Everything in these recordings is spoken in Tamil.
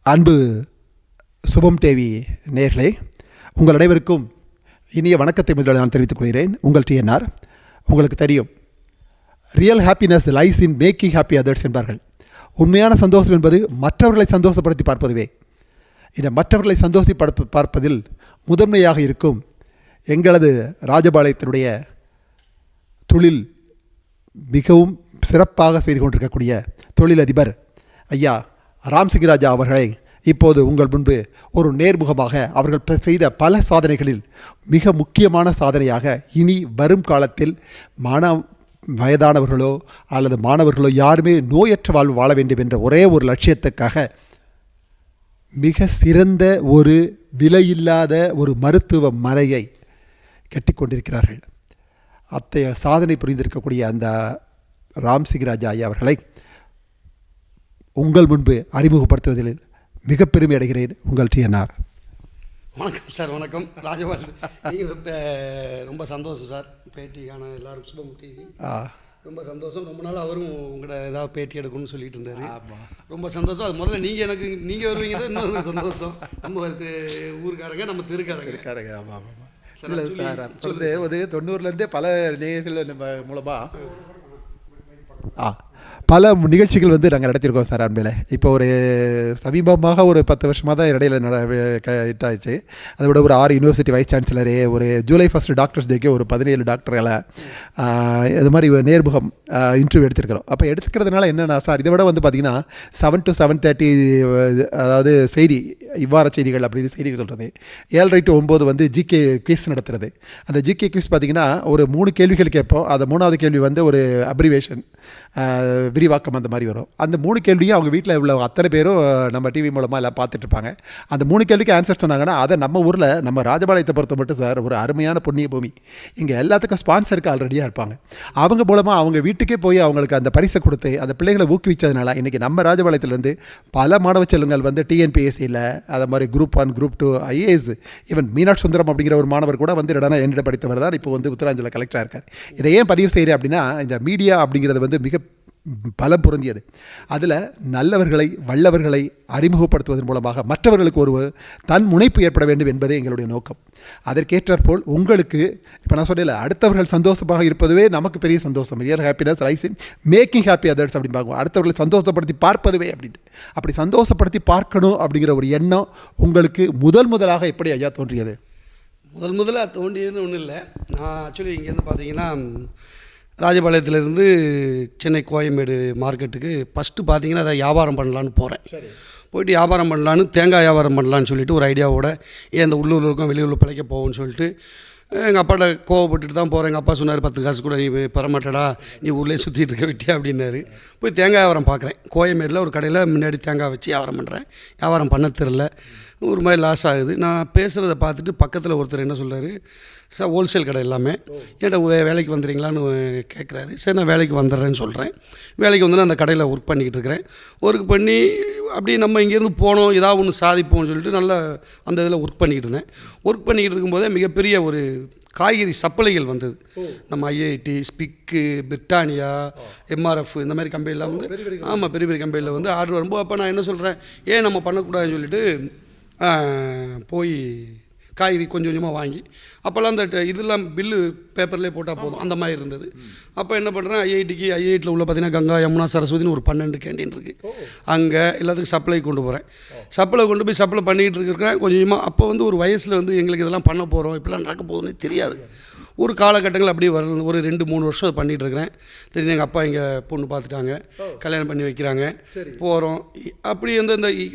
அன்பு சுபம் டிவி நேயர்களே, உங்கள் அனைவருக்கும் இனிய வணக்கத்தை முதலில் நான் தெரிவித்துக் கொள்கிறேன். உங்கள் டிஎன்ஆர். உங்களுக்கு தெரியும், real happiness lies in making happy others என்பார்கள். உண்மையான சந்தோஷம் என்பது மற்றவர்களை சந்தோஷப்படுத்தி பார்ப்பதுவே. இந்த மற்றவர்களை பார்ப்பதில் முதன்மையாக இருக்கும் எங்களது ராஜபாளையத்தினுடைய தொழில் மிகவும் சிறப்பாக செய்து கொண்டிருக்கக்கூடிய தொழிலதிபர் ஐயா ராம்சிங் ராஜா அவர்களை இப்போது உங்கள் முன்பு ஒரு நேர்முகமாக அவர்கள் செய்த பல சாதனைகளில் மிக முக்கியமான சாதனையாக இனி வரும் காலத்தில் வயதானவர்களோ அல்லது மாணவர்களோ யாருமே நோயற்ற வாழ்வு வாழ வேண்டும் என்ற ஒரே ஒரு லட்சியத்துக்காக மிக சிறந்த ஒரு விலையில்லாத ஒரு மருத்துவ மனையை கட்டி கொண்டிருக்கிறார்கள். அத்தகைய சாதனை புரிந்திருக்கக்கூடிய அந்த ராம்சிங் ராஜா ஐயா அவர்களை உங்கள் முன்பு அறிமுகப்படுத்துவதில் மிக பெருமை அடைகிறேன். உங்கள் டிஎன்ஆர். வணக்கம் சார். வணக்கம் ராஜபால். ரொம்ப சந்தோஷம் சார் பேட்டிக்கான எல்லாரும் சுபம் டிவி. ரொம்ப சந்தோஷம். ரொம்ப நாள் அவரும் உங்களோட ஏதாவது பேட்டி எடுக்கணும்னு சொல்லிட்டு இருந்தார். ரொம்ப சந்தோஷம். அது முதல்ல நீங்கள் வருவீங்கன்னா இன்னும் சந்தோஷம். நம்ம ஊருக்காரங்க, நம்ம திருக்காரங்க. ஆமாம் ஆமாம். இல்லை சார், அப்பொழுது ஒரு 90லேருந்தே பல நேயர்கள் மூலமாக பல நிகழ்ச்சிகள் நாங்கள் நடத்தியிருக்கோம் சார். அன்பில் இப்போ ஒரு சமீபமாக ஒரு 10 வருஷமாக தான் இடையில இட்டாச்சு. அதை விட ஒரு 6 யூனிவர்சிட்டி வைஸ் சான்சலரு, ஒரு ஜூலை 1 டாக்டர்ஸ் டேக்கு ஒரு 17 டாக்டர்களை இது மாதிரி நேர்முகம் இன்டர்வியூ எடுத்துருக்கிறோம். அப்போ எடுத்துக்கிறதுனால என்னென்னா சார், இதை விட பார்த்திங்கன்னா 7 to 7:30 அதாவது செய்தி இவ்வாறு செய்திகள் அப்படின்னு செய்திகள் சொல்கிறது. 7:30 to 9 ஜிகே குவிஸ் நடத்துறது. அந்த ஜிகே குவிஸ் பார்த்திங்கன்னா ஒரு 3 கேள்விகள் கேட்போம். அந்த 3வது கேள்வி ஒரு அப்ரிவேஷன், விரிவாக்கம் அந்த மாதிரி வரும். அந்த 3 கேள்வியும் அவங்க வீட்டில் உள்ள அத்தனை பேரும் நம்ம டிவி மூலமாக எல்லாம் பார்த்துட்ருப்பாங்க. அந்த 3 கேள்விக்கு ஆன்சர் சொன்னாங்கன்னா அதை நம்ம ஊரில் நம்ம ராஜபாளையத்தை பொறுத்த மட்டும் சார் ஒரு அருமையான புண்ணிய பூமி. இங்கே எல்லாத்துக்கும் ஸ்பான்சருக்கு ஆல்ரெடியாக இருப்பாங்க. அவங்க மூலமாக அவங்க வீட்டுக்கே போய் அவங்களுக்கு அந்த பரிசை கொடுத்து அந்த பிள்ளைகளை ஊக்குவிச்சதுனால இன்றைக்கி நம்ம ராஜபாளையத்திலேருந்து பல மாணவ செல்வங்கள் டிஎன்பிஎஸ்சியில் அதை மாதிரி group 1 group 2 IAS, even Meenakshi Sundaram அப்படிங்கிற ஒரு மாணவர் கூட என்னிடம் படித்தவர் தான் இப்போ உத்தராஞ்சலில் கலெக்டராக இருக்கார். இதை ஏன் பதிவு செய்கிறேன் அப்படின்னா, இந்த மீடியா அப்படிங்கிறது மிக பலம் பொருந்தியது. அதில் நல்லவர்களை வல்லவர்களை அறிமுகப்படுத்துவதன் மூலமாக மற்றவர்களுக்கு ஒரு தன் முனைப்பு ஏற்பட வேண்டும் என்பதே எங்களுடைய நோக்கம். அதற்கேற்றாற்போல் உங்களுக்கு இப்போ நான் சொல்லல, அடுத்தவர்கள் சந்தோஷமாக இருப்பதுவே நமக்கு பெரிய சந்தோஷம். Real happiness rice in making happy others அப்படின்னு பார்க்குவோம். அடுத்தவர்களை சந்தோஷப்படுத்தி பார்ப்பதுவே அப்படின்ட்டு. அப்படி சந்தோஷப்படுத்தி பார்க்கணும் அப்படிங்கிற ஒரு எண்ணம் உங்களுக்கு முதலாக எப்படி ஐயா தோன்றியது? முதலாக தோன்றியதுன்னு ஒன்றும் இல்லை. நான் ஆக்சுவலி இங்கேருந்து பார்த்தீங்கன்னா ராஜபாளையத்திலேருந்து சென்னை கோயம்பேடு மார்க்கெட்டுக்கு ஃபஸ்ட்டு பார்த்தீங்கன்னா அதை வியாபாரம் பண்ணலான்னு போகிறேன். போயிட்டு வியாபாரம் பண்ணலான்னு, தேங்காய் வியாபாரம் பண்ணலான்னு சொல்லிட்டு ஒரு ஐடியாவோட, ஏன் இந்த உள்ளூரில் இருக்கும் வெளியூரில் பிழைக்க போவோம்னு சொல்லிட்டு எங்கள் அப்பாட்ட கோவப்பட்டுட்டு தான் போகிறேன். எங்கள் அப்பா சொன்னார், 10 காசு கூட நீ பெறமாட்டடா, நீ ஊர்லேயே சுற்றிட்டு இருக்க விட்டியா அப்படின்னாரு. போய் தேங்காய் வியாபாரம் பார்க்குறேன். கோயம்பேடில் ஒரு கடையில் முன்னாடி தேங்காய் வச்சு வியாபாரம் பண்ணுறேன். வியாபாரம் பண்ண தெரில, ஒரு மாதிரி லாஸ் ஆகுது. நான் பேசுகிறத பார்த்துட்டு பக்கத்தில் ஒருத்தர் என்ன சொல்கிறாரு, சார் ஹோல்சேல் கடை எல்லாமே, ஏன்டா வேலைக்கு வந்துடுறீங்களான்னு கேட்குறாரு. சரி, நான் வேலைக்கு வந்துடுறேன்னு சொல்கிறேன். வேலைக்கு வந்து அந்த கடையில் ஒர்க் பண்ணிக்கிட்டு இருக்கிறேன். ஒர்க் பண்ணி அப்படி நம்ம இங்கேருந்து போனோம், ஏதாவது ஒன்று சாதிப்போம்னு சொல்லிட்டு நல்லா அந்த இதில் ஒர்க் பண்ணிக்கிட்டு இருந்தேன். ஒர்க் பண்ணிக்கிட்டு இருக்கும்போதே மிகப்பெரிய ஒரு காய்கறி சப்ளைகள் வந்தது. நம்ம ஐஐடி, ஸ்பிக்கு, பிரிட்டானியா, எம்ஆர்எஃப் இந்த மாதிரி கம்பெனிலாம் ஆமாம், பெரிய பெரிய கம்பெனியில் ஆர்டர் வரும்போது அப்போ நான் என்ன சொல்கிறேன், ஏன் நம்ம பண்ணக்கூடாதுன்னு சொல்லிட்டு போய் காய்கறி கொஞ்சம் கொஞ்சமாக வாங்கி, அப்போல்லாம் அந்த இதெல்லாம் பில்லு பேப்பர்லேயே போட்டால் போதும் அந்த மாதிரி இருந்தது. அப்போ என்ன பண்ணுறேன், ஐஐடியில் உள்ள பார்த்திங்கன்னா கங்கா, யமுனா, சரஸ்வதினு ஒரு 12 கேண்டீன் இருக்குது. அங்கே எல்லாத்துக்கும் சப்ளை கொண்டு போகிறேன். சப்ளை கொண்டு போய் சப்ளை பண்ணிகிட்டு இருக்கிறேன் கொஞ்சமாக. அப்போ ஒரு வயசில் எங்களுக்கு இதெல்லாம் பண்ண போகிறோம், இப்படிலாம் நடக்க போகுதுன்னு தெரியாது. ஒரு காலகட்டங்கள் அப்படியே ஒரு 2-3 வருஷம் அதை பண்ணிகிட்டு இருக்கிறேன். தெரிஞ்சு எங்கள் அப்பா இங்கே பொண்ணு பார்த்துட்டாங்க, கல்யாணம் பண்ணி வைக்கிறாங்க, போகிறோம். அப்படி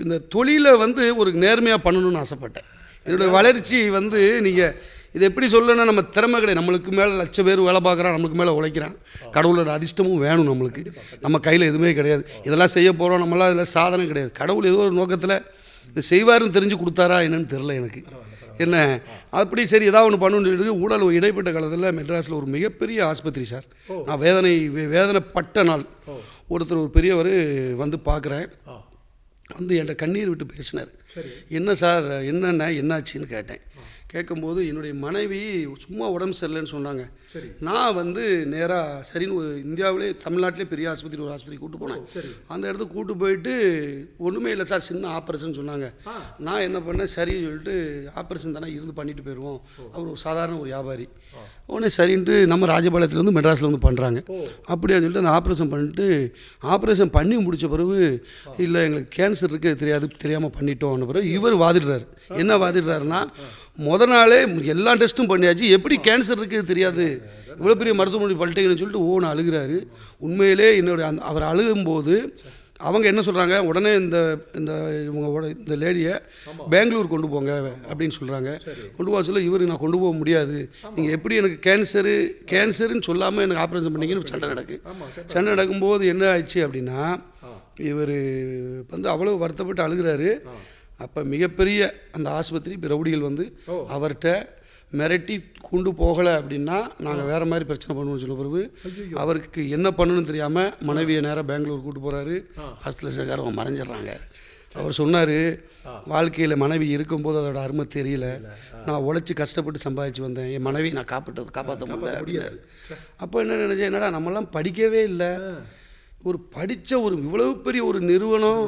இந்த தொழிலை ஒரு நேர்மையாக பண்ணணும்னு ஆசைப்பட்டேன். என்னுடைய வளர்ச்சி நீங்கள் இது எப்படி சொல்லணும்னா, நம்ம திறமை கிடையாது. நம்மளுக்கு மேலே 1,00,000 பேர் வேலை பார்க்குறான், நம்மளுக்கு மேலே உழைக்கிறான். கடவுளோட அதிர்ஷ்டமும் வேணும் நம்மளுக்கு. நம்ம கையில் எதுவுமே கிடையாது. இதெல்லாம் செய்ய போகிறோம், நம்மளாம் இதில் சாதனை கிடையாது. கடவுள் ஏதோ ஒரு நோக்கத்தில் இது செய்வாருன்னு தெரிஞ்சு கொடுத்தாரா என்னன்னு தெரில எனக்கு. என்ன அப்படி சரி ஏதாவது ஒன்று பண்ணணுன்னு சொல்லிட்டு ஊழல் இடைப்பட்ட காலத்தில் மெட்ராஸில் ஒரு மிகப்பெரிய ஆஸ்பத்திரி சார். நான் வேதனைப்பட்ட நாள் ஒருத்தர் ஒரு பெரியவர் பார்க்குறேன். என்கிட்ட கண்ணீர் விட்டு பேசினார். என்ன சார், என்னாச்சுன்னு கேட்டேன். கேட்கும்போது என்னுடைய மனைவி சும்மா உடம்பு சரியில்லைன்னு சொன்னாங்க. சரி. நான் வந்து நேராக சரின்னு இந்தியாவிலே தமிழ்நாட்டிலே பெரிய ஆஸ்பத்திரி ஒரு ஆஸ்பத்திரி கூப்பிட்டு போனேன். அந்த இடத்துக்கு கூப்பிட்டு போயிட்டு ஒன்றுமே இல்லை சார், சின்ன ஆப்ரேஷன் சொன்னாங்க. நான் என்ன பண்ணேன், சரின்னு சொல்லிட்டு ஆப்ரேஷன் தானே இருந்து பண்ணிட்டு போயிடுவோம், அவர் ஒரு சாதாரண ஒரு வியாபாரி. உடனே சரின்ட்டு நம்ம ராஜபாளையத்துலேருந்து மெட்ராஸில் வந்து பண்ணுறாங்க. அப்படியான்னு சொல்லிட்டு அந்த ஆப்ரேஷன் பண்ணிட்டு ஆப்ரேஷன் பண்ணி முடித்த பிறகு இல்லை எங்களுக்கு கேன்சர் இருக்குது தெரியாமல் பண்ணிட்டோம்னு பிறகு இவர் வாதிடுறாரு. என்ன வாதிடுறாருன்னா, நாளே எல்லா டெஸ்ட்டும் பண்ணியாச்சு, எப்படி கேன்சர் இருக்குது தெரியாது, இவ்வளோ பெரிய மருத்துவமனை பண்ணிட்டீங்கன்னு சொல்லிட்டு ஓன்னு அழுகிறாரு. உண்மையிலே என்னுடைய அவர் அழுகும்போது அவங்க என்ன சொல்கிறாங்க, உடனே இந்த லேடியை பெங்களூர் கொண்டு போங்க அப்படின்னு சொல்கிறாங்க. கொண்டு போக சொல்ல இவர் நான் கொண்டு போக முடியாது, நீங்கள் எப்படி எனக்கு கேன்சருன்னு சொல்லாமல் எனக்கு ஆப்ரேஷன் பண்ணிங்கன்னு சண்டை நடக்கும்போது என்ன ஆயிடுச்சு அப்படின்னா, இவர் வந்து அவ்வளோ வருத்தப்பட்டு அழுகிறாரு. அப்போ மிகப்பெரிய அந்த ஆஸ்பத்திரி ரவுடிகள் வந்து அவர்கிட்ட மிரட்டி கொண்டு போகலை அப்படின்னா நாங்கள் வேறு மாதிரி பிரச்சனை பண்ணுவோம்னு சொல்ல பிறகு அவருக்கு என்ன பண்ணணும்னு தெரியாமல் மனைவியை நேராக பெங்களூர் கூப்பிட்டு போகிறாரு. ஹாஸ்டலில் சேர்க்காரவங்க மறைஞ்சிட்றாங்க. அவர் சொன்னார், வாழ்க்கையில் மனைவி இருக்கும்போது அதோட அருமை தெரியல, நான் உழைச்சி கஷ்டப்பட்டு சம்பாதிச்சு வந்தேன், என் மனைவி நான் காப்பாற்ற முடியல அப்படின்னாரு. அப்போ என்ன நினைச்சேன், என்னடா நம்மளாம் படிக்கவே இல்லை, ஒரு படித்த ஒரு இவ்வளவு பெரிய ஒரு நிறுவனம்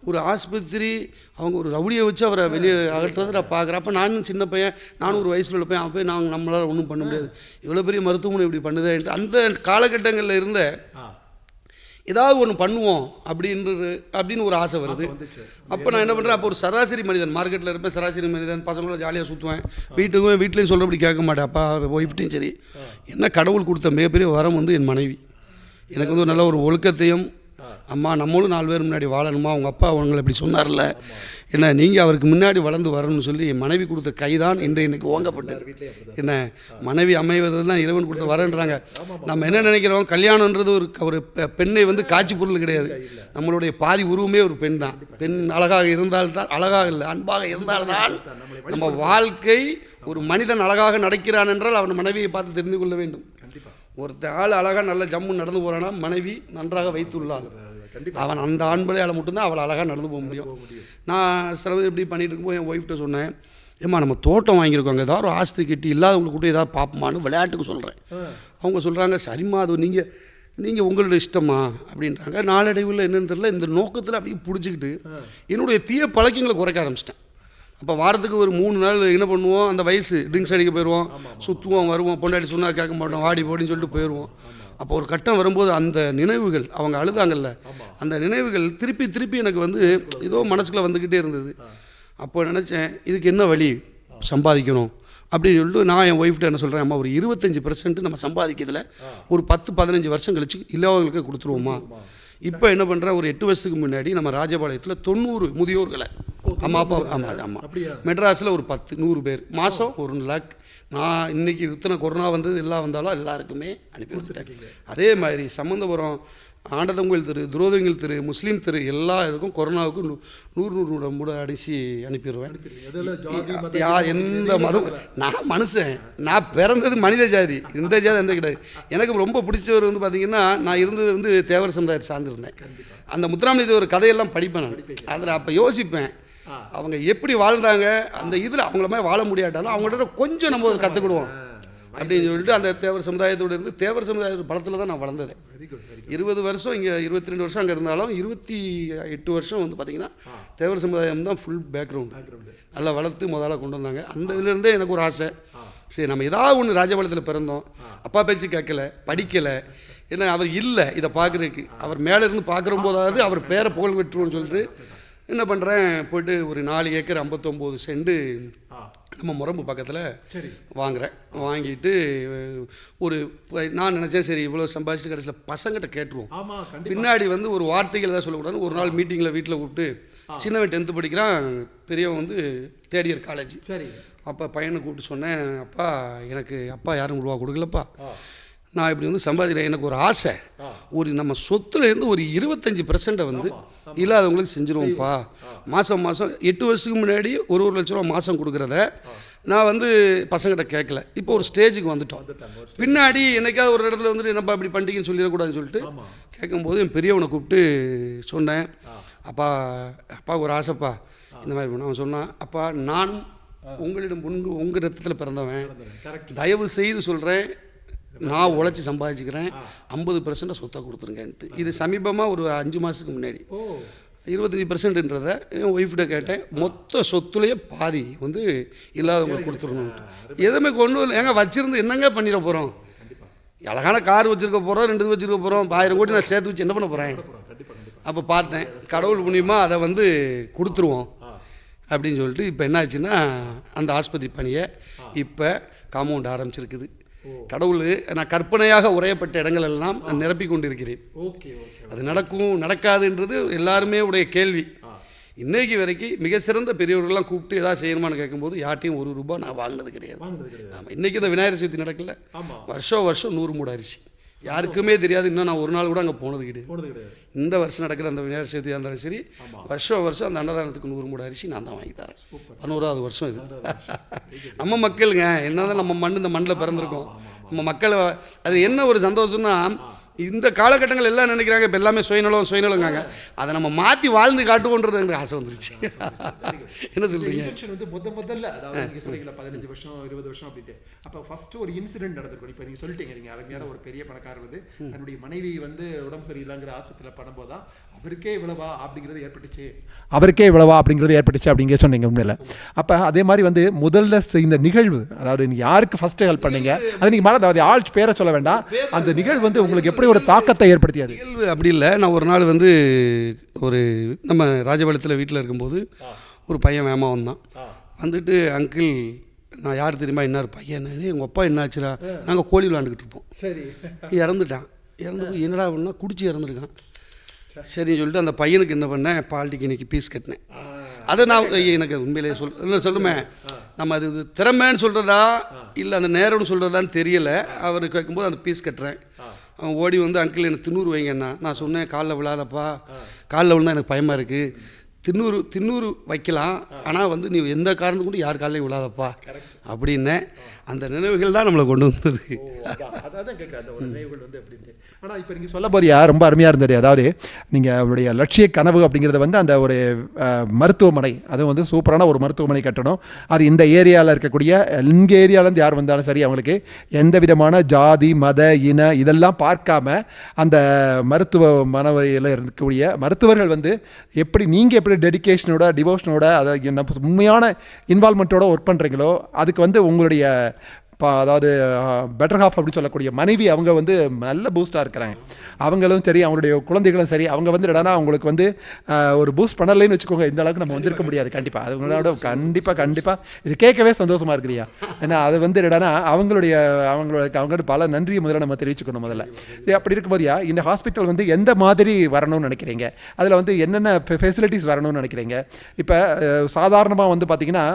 ஒரு ஆஸ்பத்திரி அவங்க ஒரு ரவுடியை வச்சு அவரை வெளியே அகற்றுறதை நான் பார்க்குறேன். அப்போ நானும் சின்ன பையன், நானும் ஒரு வயசில் உள்ள பையன், அப்போ நம்மளால் ஒன்றும் பண்ண முடியாது, இவ்வளோ பெரிய மருத்துவமனை இப்படி பண்ணுதேன்ட்டு அந்த காலகட்டங்களில் இருந்த ஏதாவது ஒன்று பண்ணுவோம் அப்படின்னு ஒரு ஆசை வருது. அப்போ நான் என்ன பண்ணுறேன், அப்போ ஒரு சராசரி மனிதன் மார்க்கெட்டில் இருப்பேன், சராசரி மனிதன், பசங்களோட ஜாலியாக சுற்றுவேன், வீட்லேயும் சொல்கிறபடி கேட்க மாட்டேன், அப்பா ஒய்ஃப்ட்டையும் சரி. என்ன கடவுள் கொடுத்த மிகப்பெரிய வரம் வந்து என் மனைவி. எனக்கு வந்து ஒரு நல்ல ஒரு ஒழுக்கத்தையும், அம்மா நம்மளும் 4 பேர் முன்னாடி வாழணுமா, அவங்க அப்பா அவங்களை இப்படி சொன்னார்ல, என்ன நீங்கள் அவருக்கு முன்னாடி வளர்ந்து வரணும்னு சொல்லி என் மனைவி கொடுத்த கைதான் இன்றைக்கு ஓங்கப்பட்டது. என்ன மனைவி அமைவதுதான் இறைவன் கொடுத்த வரன்றாங்க. நம்ம என்ன நினைக்கிறோம், கல்யாணன்றது ஒரு பெண்ணை வந்து காட்சி பொருள் கிடையாது, நம்மளுடைய பாதி உருவமே ஒரு பெண் தான். பெண் அழகாக இருந்தால்தான், அழகாக இல்லை அன்பாக இருந்தால்தான் நம்ம வாழ்க்கை. ஒரு மனிதன் அழகாக நடக்கிறான் என்றால் அவன் மனைவியை பார்த்து தெரிந்து கொள்ள வேண்டும். ஒருத்தர் ஆள் அழகாக நல்ல ஜம்மு நடந்து போகிறான்னா மனைவி நன்றாக வைத்துள்ளாள், அவன் அந்த ஆண்படையால் மட்டும்தான் அவள் அழகாக நடந்து போக முடியும். நான் சில இப்படி பண்ணிட்டு இருக்கும்போது என் ஒய்ஃப்ட்ட சொன்னேன், ஏம்மா நம்ம தோட்டம் வாங்கியிருக்கோங்க, ஏதாவது ஒரு ஆஸ்தி கட்டி இல்லாதவங்களுக்கு கூட ஏதாவது பார்ப்போமான்னு விளையாட்டுக்கு சொல்கிறேன். அவங்க சொல்கிறாங்க, சரிம்மா அது நீங்கள் உங்களோட இஷ்டமா அப்படின்றாங்க. நாளடைவில் என்னென்னு தெரியல, இந்த நோக்கத்தில் அப்படியே பிடிச்சிக்கிட்டு என்னுடைய தீய பழக்கங்களை குறைக்க ஆரம்பிச்சிட்டேன். அப்போ வாரத்துக்கு ஒரு 3 நாள் என்ன பண்ணுவோம், அந்த வயசு ட்ரிங்க்ஸ் அடிக்க போயிடுவோம், சுற்றுவோம், வருவோம், பொண்டாடி சொன்னால் கேட்க மாட்டோம், வாடி போடின்னு சொல்லிட்டு போயிடுவோம். அப்போ ஒரு கட்டம் வரும்போது அந்த நினைவுகள், அவங்க அழுதாங்கல்ல, அந்த நினைவுகள் திருப்பி எனக்கு வந்து ஏதோ மனசுக்குள்ளே வந்துக்கிட்டே இருந்தது. அப்போ நினச்சேன், இதுக்கு என்ன வழி, சம்பாதிக்கணும் அப்படின்னு சொல்லிட்டு நான் என் ஒய்ஃப்ட்ட என்ன சொல்கிறேன், அம்மா ஒரு 25% நம்ம சம்பாதிக்கிறதுல ஒரு 10-15 வருஷம் கழிச்சு இல்லாதவங்களுக்கு கொடுத்துருவோமா. இப்போ என்ன பண்ணுறேன், ஒரு 8 வருஷத்துக்கு முன்னாடி நம்ம ராஜபாளையத்தில் 90 முதியோர்களை, அம்மா அப்பா, ஆமாம் மெட்ராஸில் ஒரு 100 பேர் மாதம் 1 லேக். நான் இன்றைக்கி இத்தனை கொரோனா வந்தது எல்லாம் வந்தாலும் எல்லாருக்குமே அனுப்பி கொடுத்துட்டேன். அதே மாதிரி சம்மந்தபுரம் ஆண்டதங்கோயில் தெரு, துரோதங்கல் தெரு, முஸ்லீம் தெரு எல்லா இதுக்கும் கொரோனாவுக்கு 100 மூட அடித்து அனுப்பிடுவேன். எந்த மதம், நான் மனுஷன், நான் பிறந்தது மனித ஜாதி, இந்த ஜாதி எந்த கிடையாது. எனக்கு ரொம்ப பிடிச்சவர் வந்து பார்த்திங்கன்னா, நான் இருந்தது வந்து தேவர் சமுதாயத்தை சார்ந்திருந்தேன். அந்த முத்துராமலிங்க ஒரு கதையெல்லாம் படிப்பேன் நான். அதில் அப்போ யோசிப்பேன், அவங்க எப்படி வாழ்ந்தாங்க, அந்த இதில் அவங்கள மாதிரி வாழ முடியாட்டாலும் அவங்கள்ட்ட கொஞ்சம் நம்ம கற்றுக்கிடுவோம் அப்படின்னு சொல்லிட்டு அந்த தேவர் சமுதாயத்தோடு இருந்து தேவர் சமுதாய பலத்தில் தான் நான் வளர்ந்தது. 20 வருஷம் இங்கே, 22 வருஷம் அங்கே இருந்தாலும் 28 வருஷம் வந்து பார்த்திங்கன்னா தேவர் சமுதாயம் தான் ஃபுல் பேக்ரவுண்டு நல்லா வளர்த்து முதல்ல கொண்டு வந்தாங்க. அந்த இதுலேருந்தே எனக்கு ஒரு ஆசை, சரி நம்ம ஏதாவது ஒன்று ராஜபாளையத்தில் பிறந்தோம், அப்பா பேச்சு கேட்கல, படிக்கலை, ஏன்னா அவர் இல்லை இதை பார்க்குறதுக்கு, அவர் மேலே இருந்து பார்க்குற போதாவது அவர் பேரை புகழ் பெற்றுவோன்னு சொல்லிட்டு என்ன பண்ணுறேன், போய்ட்டு ஒரு 4 ஏக்கர் 59 சென்ட் நம்ம முரம்பு பக்கத்தில் வாங்குகிறேன். வாங்கிட்டு ஒரு நான் நினச்சேன், சரி இவ்வளோ சம்பாதிச்சு கடைசியில் பசங்கிட்ட கேட்டுருவோம், பின்னாடி வந்து ஒரு வார்த்தைகள் ஏதாவது சொல்லக்கூடாது. ஒரு நாள் மீட்டிங்கில் வீட்டில் கூப்பிட்டு, சின்னவன் 10th படிக்கிறான், பெரியவன் வந்து 3rd இயர் காலேஜ். அப்போ பையனை கூப்பிட்டு சொன்னேன், அப்பா எனக்கு அப்பா யாரும் ரூபா கொடுக்கலப்பா, நான் இப்படி வந்து சம்பாதிக்கிறேன், எனக்கு ஒரு ஆசை, ஒரு நம்ம சொத்துல இருந்து ஒரு 25% வந்து இல்லாதவங்களுக்கு செஞ்சுருவோம்ப்பா. மாதம் 8 வருஷத்துக்கு முன்னாடி 1 லட்ச ரூபா மாதம் கொடுக்குறத நான் வந்து பசங்கிட்ட கேட்கல. இப்போ ஒரு ஸ்டேஜுக்கு வந்துட்டோம். பின்னாடி என்னைக்காவது ஒரு இடத்துல வந்துட்டு என்னப்பா இப்படி பண்ணிட்டீங்கன்னு சொல்லிடக்கூடாதுன்னு சொல்லிட்டு கேட்கும்போது என் பெரியவனை கூப்பிட்டு சொன்னேன், அப்பா அப்பாவுக்கு ஒரு ஆசைப்பா இந்த மாதிரி பண்ண. அவன் சொன்னான், அப்பா நானும் உங்களிடம் உங்கள் ரத்தத்தில் பிறந்தவன். தயவு செய்து சொல்கிறேன், நான் உழைச்சி சம்பாதிச்சுக்கிறேன், 50% சொத்தை கொடுத்துருங்கன்ட்டு. இது சமீபமாக ஒரு 5 மாதத்துக்கு முன்னாடி 25%ன்றத என் ஒய்ஃப்கிட்ட கேட்டேன். மொத்த சொத்துலேயே பாதி வந்து இல்லாதவங்களுக்கு கொடுத்துடணுன்ட்டு. எதுவுமே கொண்டு வரல. ஏங்க வச்சுருந்து என்னங்க பண்ணிட போகிறோம்? அழகான கார் வச்சுருக்க போகிறோம், 2 வச்சுருக்க போகிறோம், 1000 கோடி நான் சேர்த்து வச்சு என்ன பண்ண போகிறேன்? அப்போ பார்த்தேன், கடவுள் புண்ணியமாக அதை வந்து கொடுத்துருவோம் அப்படின்னு சொல்லிட்டு இப்போ என்னாச்சுன்னா அந்த ஆஸ்பத்திரி பணியை இப்போ காம்பவுண்ட் ஆரம்பிச்சிருக்குது. கடவுள் நான் கற்பனையாக உரையப்பட்ட இடங்கள் எல்லாம் நான் நிரப்பி கொண்டிருக்கிறேன். அது நடக்கும் நடக்காதுன்றது எல்லாருமே உடைய கேள்வி. இன்னைக்கு வரைக்கும் மிக சிறந்த பெரியவர்கள்லாம் கூப்பிட்டு ஏதாவது செய்யணுமான்னு கேட்கும்போது யார்ட்டையும் ₹1 நான் வாங்கினது கிடையாது. ஆமாம், இன்றைக்கி இந்த விநாயகர் சதுர்த்தி நடக்கல, வருஷம் 100 மூட அரிசி யாருக்குமே தெரியாது. இன்னும் நான் ஒரு நாள் கூட அங்கே போனது கிடையாது. இந்த வருஷம் நடக்கிற அந்த விநாயகர் சதுர்த்தியாக இருந்தாலும் சரி, வருஷம் அந்த அன்னதானத்துக்கு 100 மூட அரிசி நான் தான் வாங்கி தரேன். 11வது வருஷம் இது. நம்ம மக்களுங்க என்னதான் நம்ம இந்த மண்ணில் பிறந்திருக்கோம். நம்ம மக்களை அது என்ன ஒரு சந்தோஷம்னா, இந்த காலகட்டங்கள் எல்லாம் நினைக்கிறாங்க இப்போ எல்லாமே சுயநலங்காங்க. அதை நம்ம மாற்றி வாழ்ந்து காட்டுவோன்றது எனக்கு ஆசை வந்துருச்சு. என்ன சொல்றீங்க? வந்து முதல்ல அதாவது நீங்கள் சொல்லிங்களா 15 வருஷம் 20 வருஷம் அப்படின்ட்டு, அப்போ ஃபர்ஸ்ட் ஒரு இன்சிடென்ட் நடந்திருக்கும். இப்போ நீங்கள் சொல்லிட்டீங்க, நீங்கள் அருமையான ஒரு பெரிய பணக்காரர் வந்து தன்னுடைய மனைவி வந்து உடம்பு சரியில்லைங்கிற ஆஸ்பத்திரியில் பண்ணும்போது தான் அவருக்கே இவ்வளவா அப்படிங்கிறது ஏற்பட்டுச்சு அப்படிங்கிற சொன்னீங்க உண்மையில். அப்போ அதே மாதிரி வந்து முதல்ல இந்த நிகழ்வு, அதாவது நீங்கள் யாருக்கு ஃபர்ஸ்ட் ஹெல்ப் பண்ணீங்க, அது நீங்கள் மறந்து அதாவது ஆள் பேரை சொல்ல வேண்டாம், அந்த நிகழ்வு வந்து உங்களுக்கு எப்படி ஒரு தாக்கத்தை ஏற்படுத்தியது? நிகழ்வு அப்படி இல்லை. நான் ஒரு நாள் வந்து ஒரு நம்ம ராஜபாளையத்தில் வீட்டில் இருக்கும்போது ஒரு பையன் வேமா வந்தான். வந்துட்டு அங்கிள் நான் யார் தெரியுமா, என்னார் பையன், எங்கள் அப்பா என்னாச்சுரா, நாங்கள் கோழி விளாண்டுக்கிட்டு இருப்போம். சரி, இறந்துட்டான். என்னடா பண்ணால் குடிச்சு இறந்துருக்கான். சரின்னு சொல்லிட்டு அந்த பையனுக்கு என்ன பண்ணேன், பால்ட்டிக்கு இன்னைக்கு பீஸ் கட்டினேன். அதை நான் எனக்கு உண்மையிலேயே சொல்லுமே, நம்ம அது திறமைன்னு சொல்கிறதா இல்லை அந்த நேரம்னு சொல்கிறதான்னு தெரியலை. அவர் கேட்கும்போது அந்த பீஸ் கட்டுறேன். அவன் ஓடி வந்து அங்கிள் எனக்கு 300 வைங்கண்ணா. நான் சொன்னேன், காலில் விழாதப்பா, காலில் விழுந்தா எனக்கு பயமாக இருக்குது. 300 வைக்கலாம், ஆனால் வந்து நீ எந்த காரணத்துக்கு கூட யார் காலையும் விழாதப்பா அப்படின்னேன். அந்த நினைவுகள் தான் நம்மளை கொண்டு வந்தது. அதான் கேட்குறேன், அந்த ஒரு நினைவுகள் வந்து அப்படின்ட்டு. ஆனால் இப்போ நீங்கள் சொல்ல போதியா ரொம்ப அருமையாக இருந்தது. அதாவது நீங்கள் அவருடைய லட்சிய கனவு அப்படிங்கிறத வந்து அந்த ஒரு மருத்துவமனை, அதுவும் வந்து சூப்பரான ஒரு மருத்துவமனை கட்டணும். அது இந்த ஏரியாவில் இருக்கக்கூடிய இங்கே ஏரியாவிலேருந்து யார் வந்தாலும் சரி, அவங்களுக்கு எந்த விதமான ஜாதி மத இன இதெல்லாம் பார்க்காம அந்த மருத்துவமனையில் இருக்கக்கூடிய மருத்துவர்கள் வந்து எப்படி டெடிகேஷனோட டிவோஷனோட அதை உண்மையான இன்வால்மெண்ட்டோட ஒர்க் பண்ணுறீங்களோ, அதுக்கு வந்து உங்களுடைய அதாவது பெட்டர் ஹாஃப் அப்படின்னு சொல்லக்கூடிய மனைவி அவங்க வந்து நல்ல பூஸ்டாக இருக்கிறாங்க. அவங்களும் சரி, அவங்களுடைய குழந்தைகளும் சரி, அவங்க வந்து என்னன்னா அவங்களுக்கு வந்து ஒரு பூஸ்ட் பண்ணலைன்னு வச்சுக்கோங்க, இந்த அளவுக்கு நம்ம வந்திருக்க முடியாது. கண்டிப்பாக அதுங்களோட கண்டிப்பாக இது கேட்கவே சந்தோஷமாக இருக்குதுயா. ஏன்னா அது வந்து என்னன்னா அவங்களோட பல நன்றியை முதல்ல நம்ம தெரிவிச்சுக்கணும் முதல்ல. சரி, அப்படி இருக்கும்போதுயா இந்த ஹாஸ்பிட்டல் வந்து எந்த மாதிரி வரணும்னு நினைக்கிறீங்க? அதில் வந்து என்னென்ன ஃபெசிலிட்டிஸ் வரணும்னு நினைக்கிறீங்க? இப்போ சாதாரணமாக வந்து பார்த்தீங்கன்னா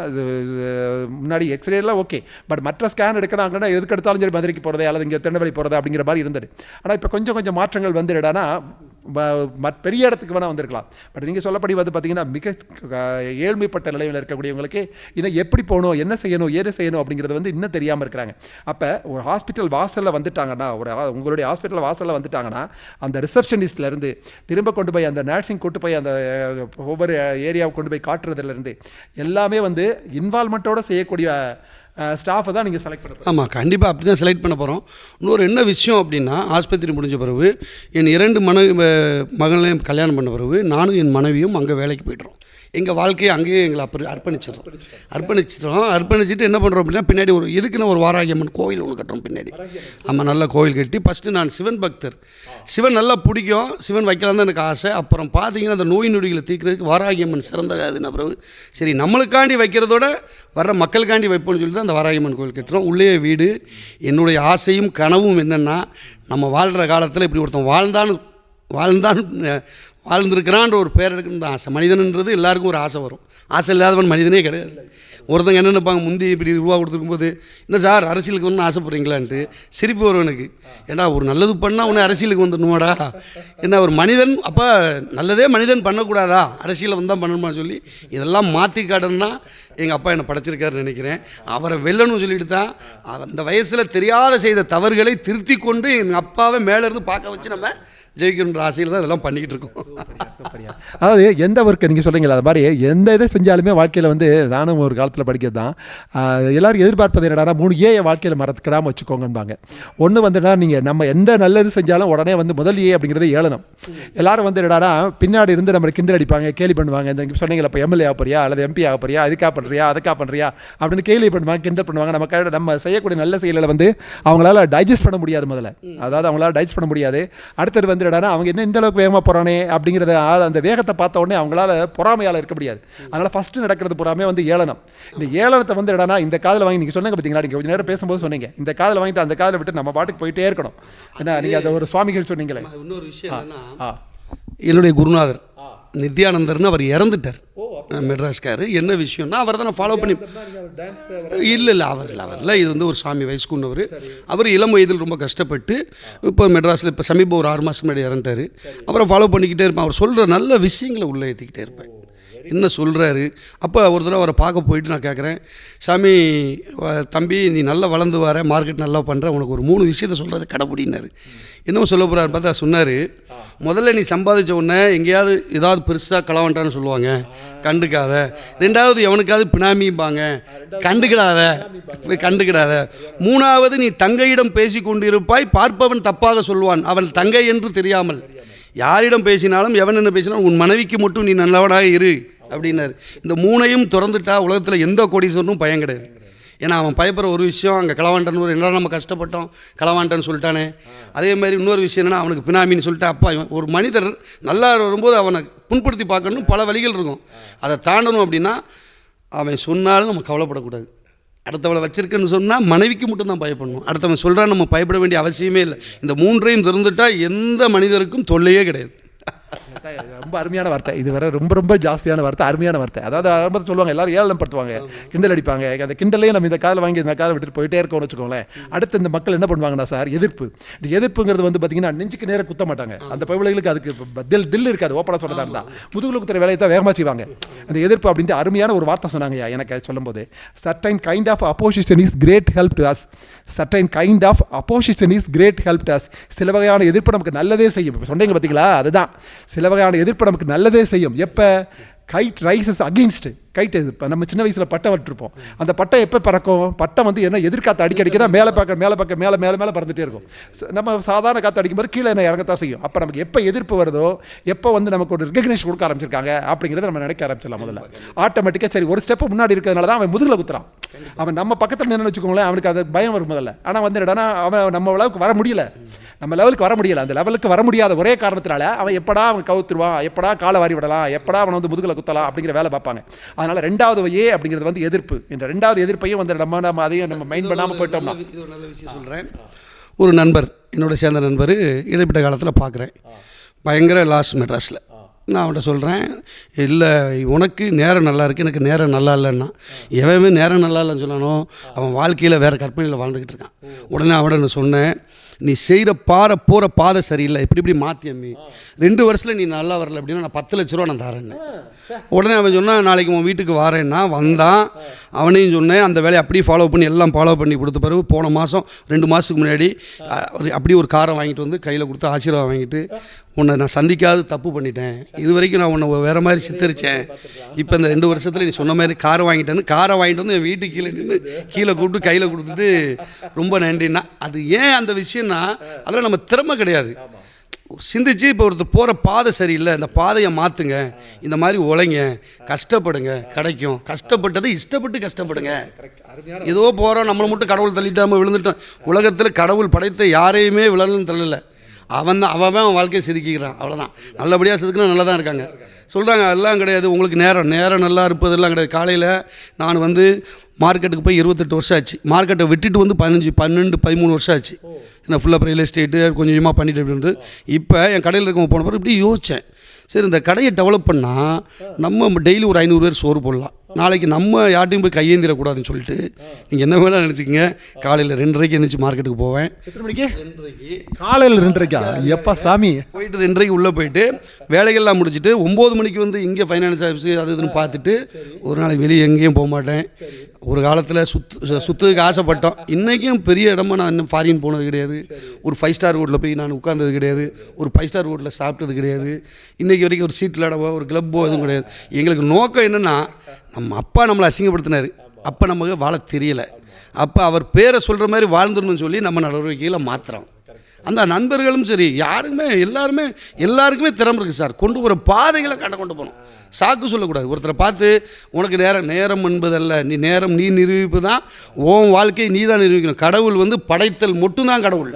முன்னாடி எக்ஸ்ரேலாம் ஓகே, பட் மற்ற ஸ்கேன் எடுக்கிறாங்கன்னா எதுக்கு எடுத்தாலும் சரி மதுரைக்கு போகிறதே அல்லது இங்கே திருநெல்வேலி போகிறது அப்படிங்கிற மாதிரி இருந்தது. ஆனால் இப்போ கொஞ்சம் மாற்றங்கள் வந்து என்னன்னா பெரிய இடத்துக்கு வேணால் வந்திருக்கலாம். பட் நீங்கள் சொல்லப்படி வந்து பார்த்தீங்கன்னா மிக ஏழ்மைப்பட்ட நிலையில் இருக்கக்கூடியவங்களுக்கு இன்னும் எப்படி போகணும், என்ன செய்யணும், ஏது செய்யணும் அப்படிங்கிறது வந்து இன்னும் தெரியாமல் இருக்கிறாங்க. அப்போ ஒரு ஹாஸ்பிட்டல் வாசலில் வந்துட்டாங்கன்னா, உங்களுடைய ஹாஸ்பிட்டல் வாசலில் வந்துட்டாங்கன்னா, அந்த ரிசப்ஷனிஸ்ட்லேருந்து திரும்ப கொண்டு போய் அந்த நர்சிங் கொண்டு போய் அந்த ஒவ்வொரு ஏரியாவை கொண்டு போய் காட்டுறதுலேருந்து எல்லாமே வந்து இன்வால்மெண்ட்டோடு செய்யக்கூடிய ஸ்டாஃபை தான் நீங்கள் செலக்ட் பண்ண. ஆமாம், கண்டிப்பாக அப்படி தான் செலக்ட் பண்ண போகிறோம். இன்னொரு என்ன விஷயம் அப்படின்னா, ஆஸ்பத்திரி முடிஞ்ச பிறகு என் 2 மகளையும் கல்யாணம் பண்ண பிறகு நானும் என் மனைவியும் அங்கே வேலைக்கு போய்ட்டுறோம். எங்கள் வாழ்க்கையை அங்கேயே எங்களை அர்ப்பணிச்சிட்டு என்ன பண்ணுறோம் அப்படின்னா, பின்னாடி ஒரு இதுக்குன்னு ஒரு வாராகியம்மன் கோவில் ஒன்று கட்டுறோம் பின்னாடி. ஆமாம், நல்ல கோவில் கட்டி ஃபஸ்ட்டு நான் சிவன் பக்தர், சிவன் நல்லா பிடிக்கும், சிவன் வைக்கலாம் தான் எனக்கு ஆசை. அப்புறம் பார்த்தீங்கன்னா அந்த நோய் நொடிகளை தீர்க்கிறதுக்கு வாராகியம்மன் சிறந்த அதுன்னு பிறகு சரி நம்மளுக்காண்டி வைக்கிறதோட வர்ற மக்களுக்காண்டி வைப்போம்னு சொல்லிட்டு அந்த வாராகியம்மன் கோவில் கட்டுறோம். உள்ளே வீடு. என்னுடைய ஆசையும் கனவும் என்னென்னா, நம்ம வாழ்கிற காலத்தில் இப்படி ஒருத்தன் வாழ்ந்துருக்கிறான்ற ஒரு பேர் எடுக்கணும் தான் ஆசை. மனிதன்ன்றது எல்லாருக்கும் ஒரு ஆசை வரும். ஆசை இல்லாதவன் மனிதனே கிடையாது. ஒருத்தங்க என்ன நினைப்பாங்க, முந்தி இப்படி ரூபா கொடுத்துருக்கும்போது, என்ன சார் அரசியலுக்கு ஒன்று ஆசைப்படுறீங்களான்ட்டு சிரிப்பு வரும் எனக்கு. ஏன்னா ஒரு நல்லது பண்ணால் உடனே அரசியலுக்கு வந்துடணுமாடா, என்ன ஒரு மனிதன் அப்போ நல்லதே மனிதன் பண்ணக்கூடாதா, அரசியலை வந்தால் பண்ணணுமான்னு சொல்லி இதெல்லாம் மாற்றி காட்டணும்னா எங்கள் அப்பா என்னை படைச்சிருக்காருன்னு நினைக்கிறேன். அவரை வெல்லணும்னு சொல்லிட்டு தான் அந்த வயசில் தெரியாத செய்த தவறுகளை திருத்தி கொண்டு எங்கள் அப்பாவை மேலேருந்து பார்க்க வச்சு நம்ம ஜெயிக்கணுன்ற ஆசையில் தான் இதெல்லாம் பண்ணிக்கிட்டு இருக்கோம். சூப்பரியா. அதாவது எந்த ஒர்க்கு நீங்கள் சொல்கிறீங்களா அது மாதிரி எந்த இதை செஞ்சாலுமே வாழ்க்கையில் வந்து நானும் ஒரு காலத்தில் படிக்கிறது தான் எல்லோரும் எதிர்பார்ப்பது என்னடா 3 ஏ வாழ்க்கையில் மறந்துக்கிடாமல் வச்சுக்கோங்கன்பாங்க. ஒன்று வந்துடா நீங்கள் நம்ம எந்த நல்லது செஞ்சாலும் உடனே வந்து முதல் ஏ அப்படிங்கிறத ஏளனம். எல்லாரும் வந்து என்னடா பின்னாடி இருந்து நம்ம கிண்டல் அடிப்பாங்க, கேலி பண்ணுவாங்க. இந்த சொன்னீங்களா இப்போ எம்எல்ஏ ஆக போறியா அல்லது எம்பி ஆக போறியா, அதுக்காக பண்ணுறியா அதுக்காக பண்ணுறியா அப்படின்னு கேலி பண்ணுவாங்க, கிண்டல் பண்ணுவாங்க. நம்ம செய்யக்கூடிய நல்ல செயலில் வந்து அவங்களால டைஜஸ்ட் பண்ண முடியாது. முதல்ல அதாவது அவங்களால டைஜஸ்ட் பண்ண முடியாது. அடுத்தது வந்து என்னடா அவங்க என்ன இந்த அளவுக்கு வேகமாக போகிறானே அப்படிங்கிறத அந்த வேகத்தை பார்த்த உடனே அவங்களால பொறாமையால் இருக்க முடியாது. அதனால் ஃபஸ்ட்டு நடக்கிறது பொறாமே வந்து ஏளனம். இந்த ஏளனத்தை வந்து என்னடா இந்த காதில் வாங்கி நீங்கள் சொன்னீங்க பார்த்தீங்களா, நீங்கள் கொஞ்சம் நேரம் பேசும்போது சொன்னீங்க இந்த காதில் வாங்கிட்டு அந்த காதில் விட்டு நம்ம பாட்டுக்கு போயிட்டே இருக்கணும். ஏன்னா நீங்கள் அதை ஒரு சுவாமிகள் சொன்னீங்களே. இன்னொரு விஷயம் என்னன்னா, என்னுடைய குருநாதர் நித்யானந்தர்னு அவர் இறந்துட்டார், மெட்ராஸ்காரு. என்ன விஷயம்னா அவர் தான் நான் ஃபாலோ பண்ணி இல்லை அவரில் இது வந்து ஒரு சாமி வயசுக்குன்னவர். அவர் இளம் வயதில் ரொம்ப கஷ்டப்பட்டு இப்போ மெட்ராஸில் இப்போ சமீபம் ஒரு 6 மாதம் முன்னாடி இறந்துட்டார். அப்புறம் ஃபாலோ பண்ணிக்கிட்டே இருப்பேன். அவர் சொல்கிற நல்ல விஷயங்களை உள்ளே ஏற்றிக்கிட்டே இருப்பேன். என்ன சொல்கிறாரு. அப்போ ஒரு தடவை அவரை பார்க்க போயிட்டு நான் கேட்குறேன், சாமி தம்பி நீ நல்லா வளர்ந்து வர, மார்க்கெட் நல்லா பண்ணுற, உனக்கு ஒரு 3 விஷயத்த சொல்கிறது கடைப்பிடினாரு. என்னமோ சொல்ல போகிறாரு பார்த்தா சொன்னார், முதல்ல நீ சம்பாதிச்ச உடனே எங்கேயாவது ஏதாவது பெருசாக களவாண்டான்னு சொல்லுவாங்க, கண்டுக்காத. 2வது எவனுக்காவது பினாமிம்பாங்க, கண்டுக்கிடாத. 3வது நீ தங்கையிடம் பேசி கொண்டிருப்பாய், பார்ப்பவன் தப்பாக சொல்வான், அவன் தங்கை என்று தெரியாமல். யாரிடம் பேசினாலும் எவன் என்ன பேசினாலும் உன் மனைவிக்கு மட்டும் நீ நல்லவனாக இரு அப்படின்னாரு. இந்த 3ஐயும் திறந்துட்டா உலகத்தில் எந்த கோடீஸ்வரனும் பயம் கிடையாது. ஏன்னா அவன் பயப்படுற ஒரு விஷயம், அங்கே களவாண்டான்னு ஒரு என்னடா நம்ம கஷ்டப்பட்டோம் களவாண்டான்னு சொல்லிட்டானே. அதே மாதிரி இன்னொரு விஷயம் என்னென்னா, அவனுக்கு பினாமின்னு சொல்லிட்டு அப்பா ஒரு மனிதர் நல்லா வரும்போது அவனை புண்படுத்தி பார்க்கணும், பல வழிகள் இருக்கும். அதை தாண்டணும் அப்படின்னா அவன் சொன்னாலும் நம்ம கவலைப்படக்கூடாது. அடுத்தவளை வச்சிருக்கேன்னு சொன்னால் மனைவிக்கு மட்டும்தான் பயப்படணும். அடுத்தவன் சொல்கிறான் நம்ம பயப்பட வேண்டிய அவசியமே இல்லை. இந்த 3ஐயும் திறந்துட்டால் எந்த மனிதருக்கும் தொல்லையே கிடையாது. ரொம்ப அருமையான வார்த்தை. இது வர ரொம்ப ரொம்ப ஜாஸ்தியான வார்த்தை, அருமையான வார்த்தை. அதாவது ஆரம்பத்தில் சொல்லுவாங்க எல்லாரும் ஏளனம் படுத்துவாங்க, கிண்டல் அடிப்பாங்க. அந்த கிண்டலையும் நம்ம இந்த காதில் வாங்கி இந்த காதில் விட்டுட்டு போயிட்டே இருக்கோம்னு வச்சுக்கோங்களேன். அடுத்து இந்த மக்கள் என்ன பண்ணுவாங்கன்னா சார், எதிர்ப்பு. இந்த எதிர்ப்புங்கிறது வந்து பார்த்தீங்கன்னா நெஞ்சுக்கு நேரம் குத்த மாட்டாங்க. அந்த பைபிள்களுக்கு அதுக்கு தில் இருக்காது. ஓப்பனாக சொல்கிறதா இருந்தால் முதுகுல குத்துற வேலையை தான் வேகமாக செய்வாங்க. அந்த எதிர்ப்பு அப்படின்ட்டு அருமையான ஒரு வார்த்தை சொன்னாங்க எனக்கு சொல்லும்போது. Certain kind of opposition is great help to us. Certain kind of opposition is great help to us. சில வகையான எதிர்ப்பு நமக்கு நல்லதே செய்யும். இப்போ சொன்னீங்க பார்த்தீங்களா, அதுதான் சில வகையான எதிர்ப்பு நமக்கு நல்லதே செய்யும். எப்போ கைட் ரைசஸ் அகெயின்ஸ்ட் கைட். இப்போ நம்ம சின்ன வயசில் பட்டம் விட்டுருப்போம். அந்த பட்டம் எப்போ பறக்கும்? பட்டம் வந்து என்ன எதிர்காற்று அடிக்க தான் மேலே மேலே பறந்துகிட்டே இருக்கும். நம்ம சாதாரண காற்று அடிக்கும்போது கீழே என்ன இறங்கத்தான் செய்யும். அப்போ நமக்கு எப்போ எதிர்ப்பு வருதோ, எப்போ வந்து நமக்கு ஒரு ரெகக்னேஷன் கொடுக்க ஆரம்பிச்சிருக்காங்க அப்படிங்கிறத நம்ம நினைக்க ஆரம்பிச்சிடலாம். முதல்ல ஆட்டோமேட்டிக்காக சரி ஒரு ஸ்டெப்பு முன்னாடி இருக்கிறதுனால தான் அவன் முதுகில் குத்துறான். அவன் நம்ம பக்கத்தில் நின்று வச்சுக்கோங்களேன், அவனுக்கு அது பயம் வரும் முதல்ல. ஆனால் வந்து என்னடா அவன் நம்ம அளவுக்கு வர முடியல, நம்ம லெவலுக்கு வர முடியலை. அந்த லெவலுக்கு வர முடியாத ஒரே காரணத்தினால அவன் எப்படா அவன் கவுத்துருவான், எப்படா காலை வாரி விடலாம், எப்படா அவனை வந்து முதுகில் குத்தலாம் அப்படிங்கிற வேலை பார்ப்பாங்க. அதனால் 2வது ஏ அப்படிங்கிறது வந்து எதிர்ப்பு. இந்த 2வது எதிர்ப்பையும் வந்து நம்ம அதையும் நம்ம மைண்ட் பண்ணாமல் போயிட்டோம்னா. இது ஒரு நல்ல விஷயம் சொல்கிறேன். ஒரு நண்பர், என்னோட சேர்ந்த நண்பர், இடைப்பட்ட காலத்தில் பார்க்குறேன், பயங்கர லாஸ் மெட்ராஸில். நான் அவன்கிட்ட சொல்கிறேன், இல்லை உனக்கு நேரம் நல்லா இருக்குது, எனக்கு நேரம் நல்லா இல்லைன்னா. எவன் நேரம் நல்லா இல்லைன்னு சொன்னானோ அவன் வாழ்க்கையில் வேறு கற்பனையில் வாழ்ந்துக்கிட்டு இருக்கான். உடனே அவன்கிட்ட நான் சொன்னேன், நீ செய்கிற போகிற பாதை சரியில்லை, இப்படி மாற்றி அம்மி 2 வருஷத்தில் நீ நல்லா வரல அப்படின்னா நான் 10 லட்ச ரூபா நான் தரேன்னு. உடனே அவன் சொன்னான், நாளைக்கு உன் வீட்டுக்கு வரேன்னா வந்தான். அவனையும் சொன்னேன், அந்த வேலையை அப்படியே ஃபாலோ பண்ணி கொடுத்த பிறகு போன மாதம் 2 மாதத்துக்கு முன்னாடி அப்படியே ஒரு காரை வாங்கிட்டு வந்து கையில் கொடுத்து ஆசீர்வாதம் வாங்கிட்டு, உன்னை நான் சந்திக்காது தப்பு பண்ணிட்டேன், இது வரைக்கும் நான் உன்னை வேறு மாதிரி சித்தரித்தேன், இப்போ இந்த 2 வருஷத்தில் நீ சொன்ன மாதிரி காரை வாங்கிட்டு வந்து என் வீட்டுக்கு கீழே நின்று கீழே கூப்பிட்டு கையில் கொடுத்துட்டு ரொம்ப நன்றின்னா. அது ஏன் அந்த விஷயம்னா, அதில் நம்ம திறமை கிடையாது. சிந்திச்சு இப்போ ஒருத்தர் போகிற பாதை சரியில்லை, இந்த பாதையை மாற்றுங்க, இந்த மாதிரி உழைங்க, கஷ்டப்படுங்க, கிடைக்கும். கஷ்டப்பட்டதை இஷ்டப்பட்டு கஷ்டப்படுங்க. ஏதோ போகிறோம் நம்மளை மட்டும் கடவுள் தள்ளிட்டாமல் விழுந்துட்டோம். உலகத்தில் கடவுள் படைத்த யாரையுமே விழணும்னு தள்ளலை. அவன் வாழ்க்கையை செதுக்கிக்கிறான், அவ்வளோதான். நல்லபடியாக செதுக்கினா நல்லா தான் இருக்காங்க. சொல்கிறாங்க அதெல்லாம் கிடையாது, உங்களுக்கு நேரம் நல்லா இருப்பதெல்லாம் கிடையாது. காலையில் நான் வந்து மார்க்கெட்டுக்கு போய் 28 வருஷம் ஆச்சு. மார்க்கெட்டை விட்டுட்டு வந்து 13 வருஷம் ஆச்சு. நான் ஃபுல்லாக ரியல் எஸ்டேட்டு கொஞ்சமாக பண்ணிட்டு அப்படின்ட்டு. இப்போ என் கடையில் இருக்கவங்க போன பிறகு இப்படி யோசித்தேன், சரி இந்த கடையை டெவலப் பண்ணால் நம்ம டெய்லி ஒரு 500 பேர் சோறு போடலாம். நாளைக்கு நம்ம யார்ட்டையும் போய் கையேந்திரக்கூடாதுன்னு சொல்லிட்டு நீங்கள் என்ன வேணால் நினச்சிக்கங்க. காலையில் 2:30 எழுந்திரிச்சு மார்க்கெட்டுக்கு போவேன். எத்தனை மணிக்கு? 2:30. காலையில் 2:30. எப்பா சாமி. போயிட்டு 2:30 உள்ளே போயிட்டு வேலைகள்லாம் முடிச்சுட்டு 9 மணிக்கு வந்து இங்கே ஃபைனான்ஸ் ஆஃபீஸு அது இதுன்னு பார்த்துட்டு ஒரு நாளைக்கு வெளியே எங்கேயும் போக மாட்டேன். ஒரு காலத்தில் சுற்றுறதுக்கு ஆசைப்பட்டோம். இன்றைக்கும் பெரிய இடமா நான் இன்னும் ஃபாரின் போனது கிடையாது. ஒரு 5 ஸ்டார் ஹோட்டலில் போய் நான் உட்கார்ந்தது கிடையாது. ஒரு 5 ஸ்டார் ஹோட்டலில் சாப்பிட்டது கிடையாது. இன்றைக்கி வரைக்கும் ஒரு சீட்டில் இடவோ ஒரு கிளப்போ எதுவும் கிடையாது. எங்களுக்கு நோக்கம் என்னென்னா, நம்ம அப்பா நம்மளை அசிங்கப்படுத்தினார். அப்போ நமக்கு வாழ தெரியலை. அப்போ அவர் பேரை சொல்கிற மாதிரி வாழ்ந்துடணும்னு சொல்லி நம்ம நடவடிக்கையில் மாற்றுறோம். அந்த நண்பர்களும் சரி, எல்லாருக்குமே திறமை இருக்குது சார். கொண்டு போகிற பாதைகளை கொண்டு போகணும். சாக்கு சொல்லக்கூடாது. ஒருத்தரை பார்த்து உனக்கு நேரம் என்பதல்ல, நீ நிரூபிப்பு தான். உன் வாழ்க்கையை நீ தான் நிரூபிக்கணும். கடவுள் வந்து படைத்தல் மட்டும்தான் கடவுள்.